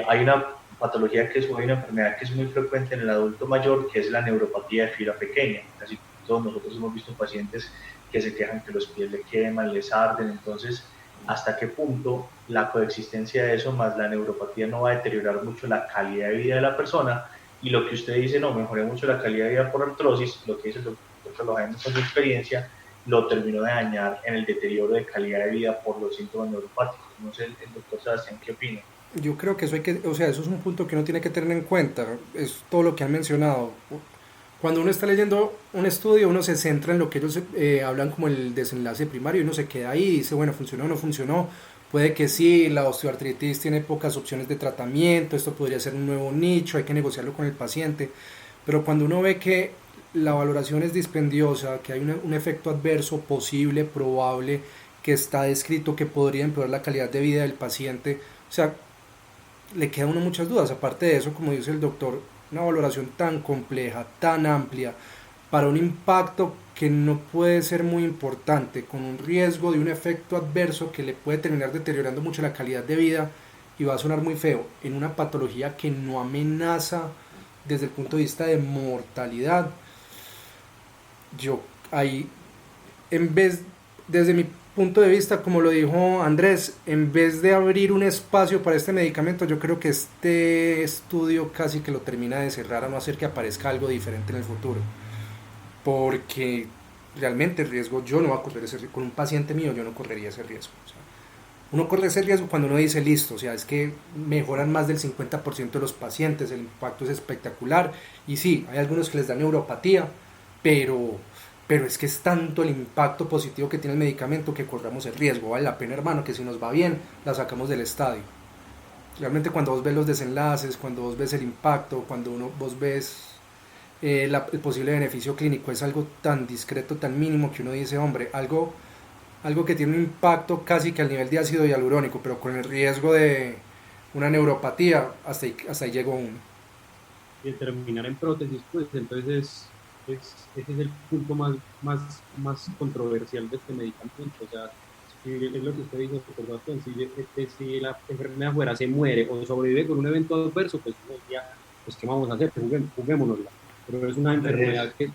hay una patología hay una enfermedad que es muy frecuente en el adulto mayor, que es la neuropatía de fibra pequeña. Casi todos nosotros hemos visto pacientes que se quejan que los pies le queman, les arden. Entonces, ¿hasta qué punto la coexistencia de eso más la neuropatía no va a deteriorar mucho la calidad de vida de la persona? Y lo que usted dice, no, mejoré mucho la calidad de vida por artrosis, lo que dice el doctor Jaime con su experiencia, lo terminó de dañar en el deterioro de calidad de vida por los síntomas neuropáticos. No sé, el doctor Sebastián, ¿qué opina? Yo creo que eso eso es un punto que uno tiene que tener en cuenta, es todo lo que han mencionado. Cuando uno está leyendo un estudio, uno se centra en lo que ellos hablan como el desenlace primario, y uno se queda ahí y dice, bueno, funcionó o no funcionó, puede que sí, la osteoartritis tiene pocas opciones de tratamiento, esto podría ser un nuevo nicho, hay que negociarlo con el paciente, pero cuando uno ve que la valoración es dispendiosa, que hay un efecto adverso posible, probable, que está descrito, que podría empeorar la calidad de vida del paciente, o sea, le queda a uno muchas dudas. Aparte de eso, como dice el doctor, una valoración tan compleja, tan amplia, para un impacto que no puede ser muy importante, con un riesgo de un efecto adverso que le puede terminar deteriorando mucho la calidad de vida, y va a sonar muy feo, en una patología que no amenaza desde el punto de vista de mortalidad. Yo ahí, desde mi punto de vista, como lo dijo Andrés, en vez de abrir un espacio para este medicamento, yo creo que este estudio casi que lo termina de cerrar, a no hacer que aparezca algo diferente en el futuro, porque realmente el riesgo, yo no voy a correr ese riesgo, con un paciente mío yo no correría ese riesgo. O sea, uno corre ese riesgo cuando uno dice listo, o sea, es que mejoran más del 50% de los pacientes, el impacto es espectacular, y sí, hay algunos que les da neuropatía, pero es que es tanto el impacto positivo que tiene el medicamento que corramos el riesgo. Vale la pena, hermano, que si nos va bien, la sacamos del estadio. Realmente cuando vos ves los desenlaces, cuando vos ves el impacto, cuando vos ves el posible beneficio clínico, es algo tan discreto, tan mínimo, que uno dice, hombre, algo que tiene un impacto casi que al nivel de ácido hialurónico, pero con el riesgo de una neuropatía, hasta ahí llegó uno. Y terminar en prótesis, pues entonces ese es el punto más controversial de este medicamento. O sea, es lo que usted dijo, si la enfermedad fuera, se muere o sobrevive con un evento adverso, pues ya, pues ¿qué vamos a hacer? Juguémonosla. Pero es una enfermedad que,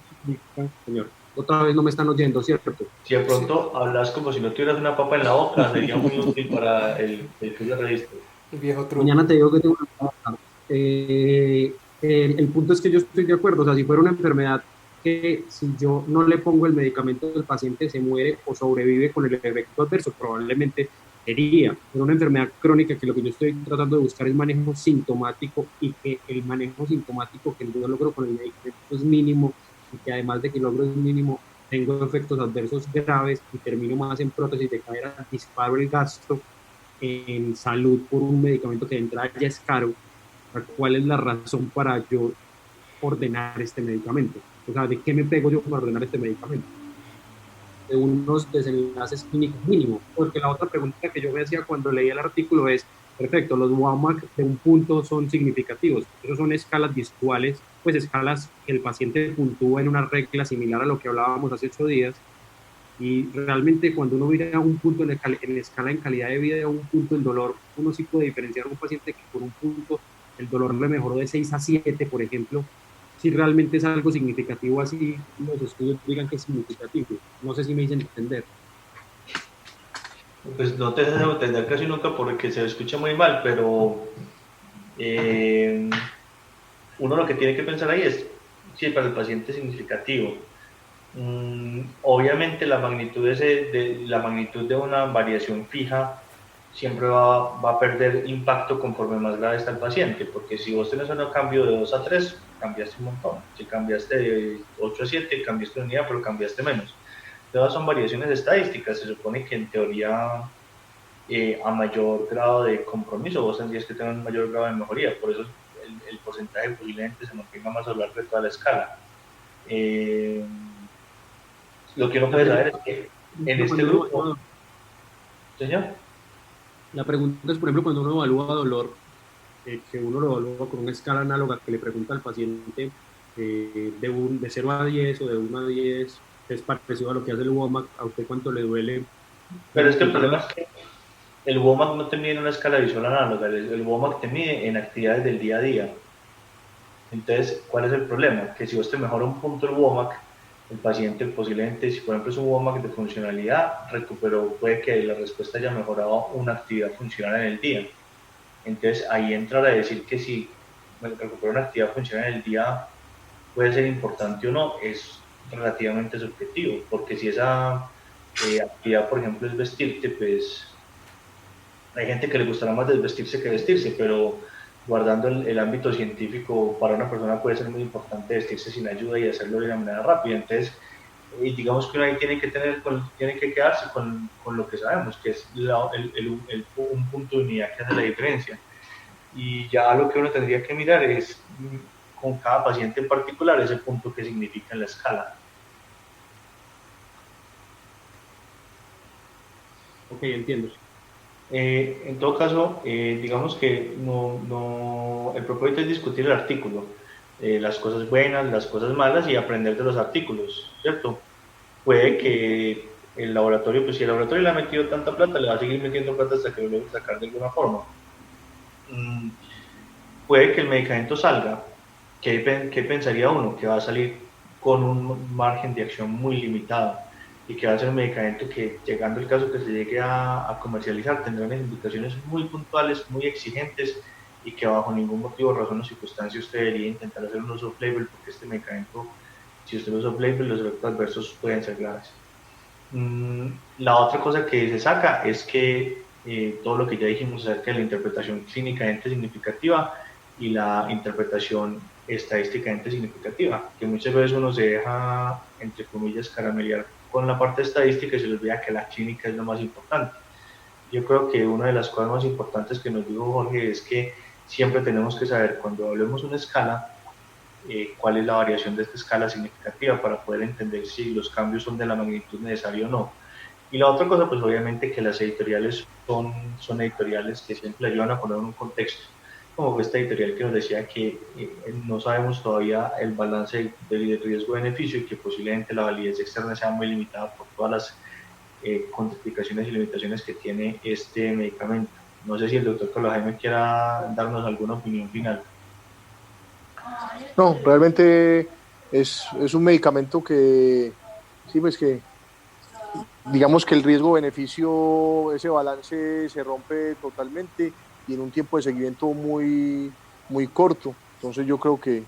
señor, otra vez no me están oyendo, ¿cierto? Si de pronto hablas como si no tuvieras una papa en la boca, sería muy útil para el club de registro. El viejo truco. Mañana te digo que tengo una papa. El punto es que yo estoy de acuerdo. O sea, si fuera una enfermedad que si yo no le pongo el medicamento, el paciente se muere o sobrevive con el efecto adverso, probablemente sería. Pero una enfermedad crónica, que lo que yo estoy tratando de buscar es manejo sintomático, y que el manejo sintomático que yo logro con el medicamento es mínimo, y que además de que logro es mínimo, tengo efectos adversos graves y termino más en prótesis de cadera, disparo el gasto en salud por un medicamento que de entrada ya es caro. ¿Cuál es la razón para yo ordenar este medicamento? O sea, ¿de qué me pego yo para ordenar este medicamento? De unos desenlaces clínicos mínimos. Porque la otra pregunta que yo me hacía cuando leía el artículo es, Perfecto, los WAMAC de un punto son significativos. Esos son escalas visuales, pues escalas que el paciente puntúa en una regla similar a lo que hablábamos hace 8 días. Y realmente cuando uno mira un punto en escala en calidad de vida y un punto en dolor, uno sí puede diferenciar a un paciente que por un punto el dolor le mejoró de 6 a 7, por ejemplo, si realmente es algo significativo, así los estudios digan que es significativo. No sé si me dicen entender. Pues no te dejes entender casi nunca porque se escucha muy mal, pero uno lo que tiene que pensar ahí es si para el paciente es significativo. Obviamente la magnitud de una variación fija siempre va a perder impacto conforme más grave está el paciente, porque si vos tenés un cambio de 2 a 3, cambiaste un montón. Si cambiaste de 8 a 7, cambiaste una unidad, pero cambiaste menos. Todas son variaciones estadísticas. Se supone que en teoría a mayor grado de compromiso vos tendrías que tener un mayor grado de mejoría. Por eso el porcentaje posiblemente se mantenga más a lo largo de toda la escala. Lo que uno puede saber es que en este grupo... ¿Señor? La pregunta es, por ejemplo, cuando uno evalúa dolor, que uno lo evalúa con una escala análoga que le pregunta al paciente de 0 a 10 o de 1 a 10, es parecido a lo que hace el WOMAC, a usted cuánto le duele. Pero es que el problema es que el WOMAC no te mide en una escala visual análoga, el WOMAC te mide en actividades del día a día. Entonces, ¿cuál es el problema? Que si vos te mejora un punto el WOMAC, el paciente posiblemente, si por ejemplo es un WOMAC de funcionalidad, puede que la respuesta haya mejorado una actividad funcional en el día. Entonces ahí entra a decir que si recuperar una actividad funcional en el día puede ser importante o no, es relativamente subjetivo, porque si esa actividad, por ejemplo, es vestirte, pues hay gente que le gustará más desvestirse que vestirse, pero guardando el ámbito científico, para una persona puede ser muy importante vestirse sin ayuda y hacerlo de una manera rápida. Entonces, digamos que uno ahí tiene que quedarse con lo que sabemos, que es un punto de unidad que hace la diferencia. Y ya lo que uno tendría que mirar es con cada paciente en particular ese punto que significa en la escala. Ok, entiendo. En todo caso, digamos que el propósito es discutir el artículo, las cosas buenas, las cosas malas y aprender de los artículos, ¿cierto? Puede que el laboratorio, pues si el laboratorio le ha metido tanta plata, le va a seguir metiendo plata hasta que lo logre sacar de alguna forma. Puede que el medicamento salga, ¿qué pensaría uno? Que va a salir con un margen de acción muy limitado y que va a ser un medicamento que, llegando el caso que se llegue a comercializar, tendrá unas indicaciones muy puntuales, muy exigentes y que bajo ningún motivo, razón o circunstancia usted debería intentar hacer un uso off-label, porque este medicamento, si usted lo usa off-label, los efectos adversos pueden ser graves. La otra cosa que se saca es que todo lo que ya dijimos acerca de la interpretación clínicamente significativa y la interpretación estadísticamente significativa, que muchas veces uno se deja, entre comillas, caramelear con la parte estadística y se les olvida que la clínica es lo más importante. Yo creo que una de las cosas más importantes que nos dijo Jorge es que siempre tenemos que saber, cuando hablemos de una escala, cuál es la variación de esta escala significativa para poder entender si los cambios son de la magnitud necesaria o no. Y la otra cosa, pues obviamente que las editoriales son editoriales que siempre ayudan a poner un contexto, como fue esta editorial que nos decía que no sabemos todavía el balance de riesgo-beneficio y que posiblemente la validez externa sea muy limitada por todas las contraindicaciones y limitaciones que tiene este medicamento. No sé si el doctor Carlos Jaime quiera darnos alguna opinión final. No, realmente es un medicamento que, sí, pues que digamos que el riesgo-beneficio, ese balance se rompe totalmente y en un tiempo de seguimiento muy, muy corto. Entonces yo creo que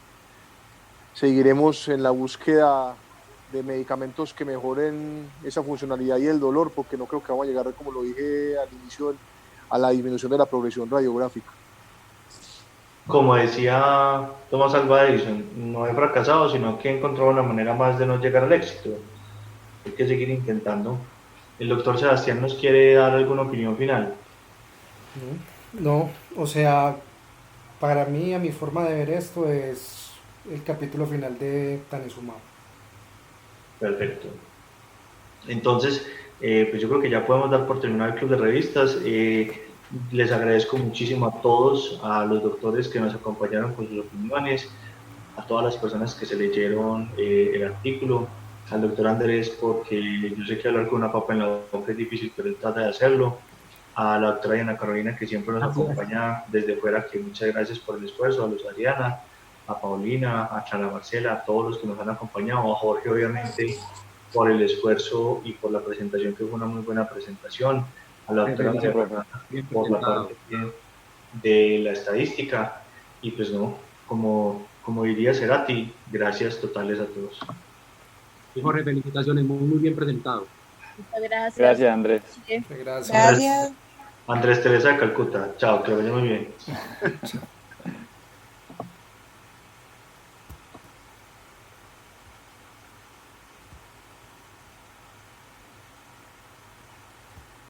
seguiremos en la búsqueda de medicamentos que mejoren esa funcionalidad y el dolor, porque no creo que vamos a llegar, como lo dije al inicio, a la disminución de la progresión radiográfica. Como decía Thomas Alva Edison, no he fracasado, sino que he encontrado una manera más de no llegar al éxito. Hay que seguir intentando. El doctor Sebastián nos quiere dar alguna opinión final. No, o sea, para mí, a mi forma de ver esto, es el capítulo final de Tanezumab. Perfecto. Entonces, pues yo creo que ya podemos dar por terminado el club de revistas. Les agradezco muchísimo a todos, a los doctores que nos acompañaron con sus opiniones, a todas las personas que se leyeron el artículo, al doctor Andrés, porque yo sé que hablar con una papa en la boca es difícil, pero él trata de hacerlo, a la doctora Diana Carolina, que siempre nos acompaña desde fuera, que muchas gracias por el esfuerzo, a Luz Adriana, a Paulina, a Clara Marcela, a todos los que nos han acompañado, a Jorge obviamente por el esfuerzo y por la presentación, que fue una muy buena presentación, a la doctora María Fernanda por la parte de la estadística, y pues no, como diría Cerati, gracias totales a todos. Y Jorge, felicitaciones, muy bien presentado. Muchas gracias. Gracias, Andrés. Gracias. Gracias. Andrés Teresa de Calcuta, chao, que vaya muy bien. Chao.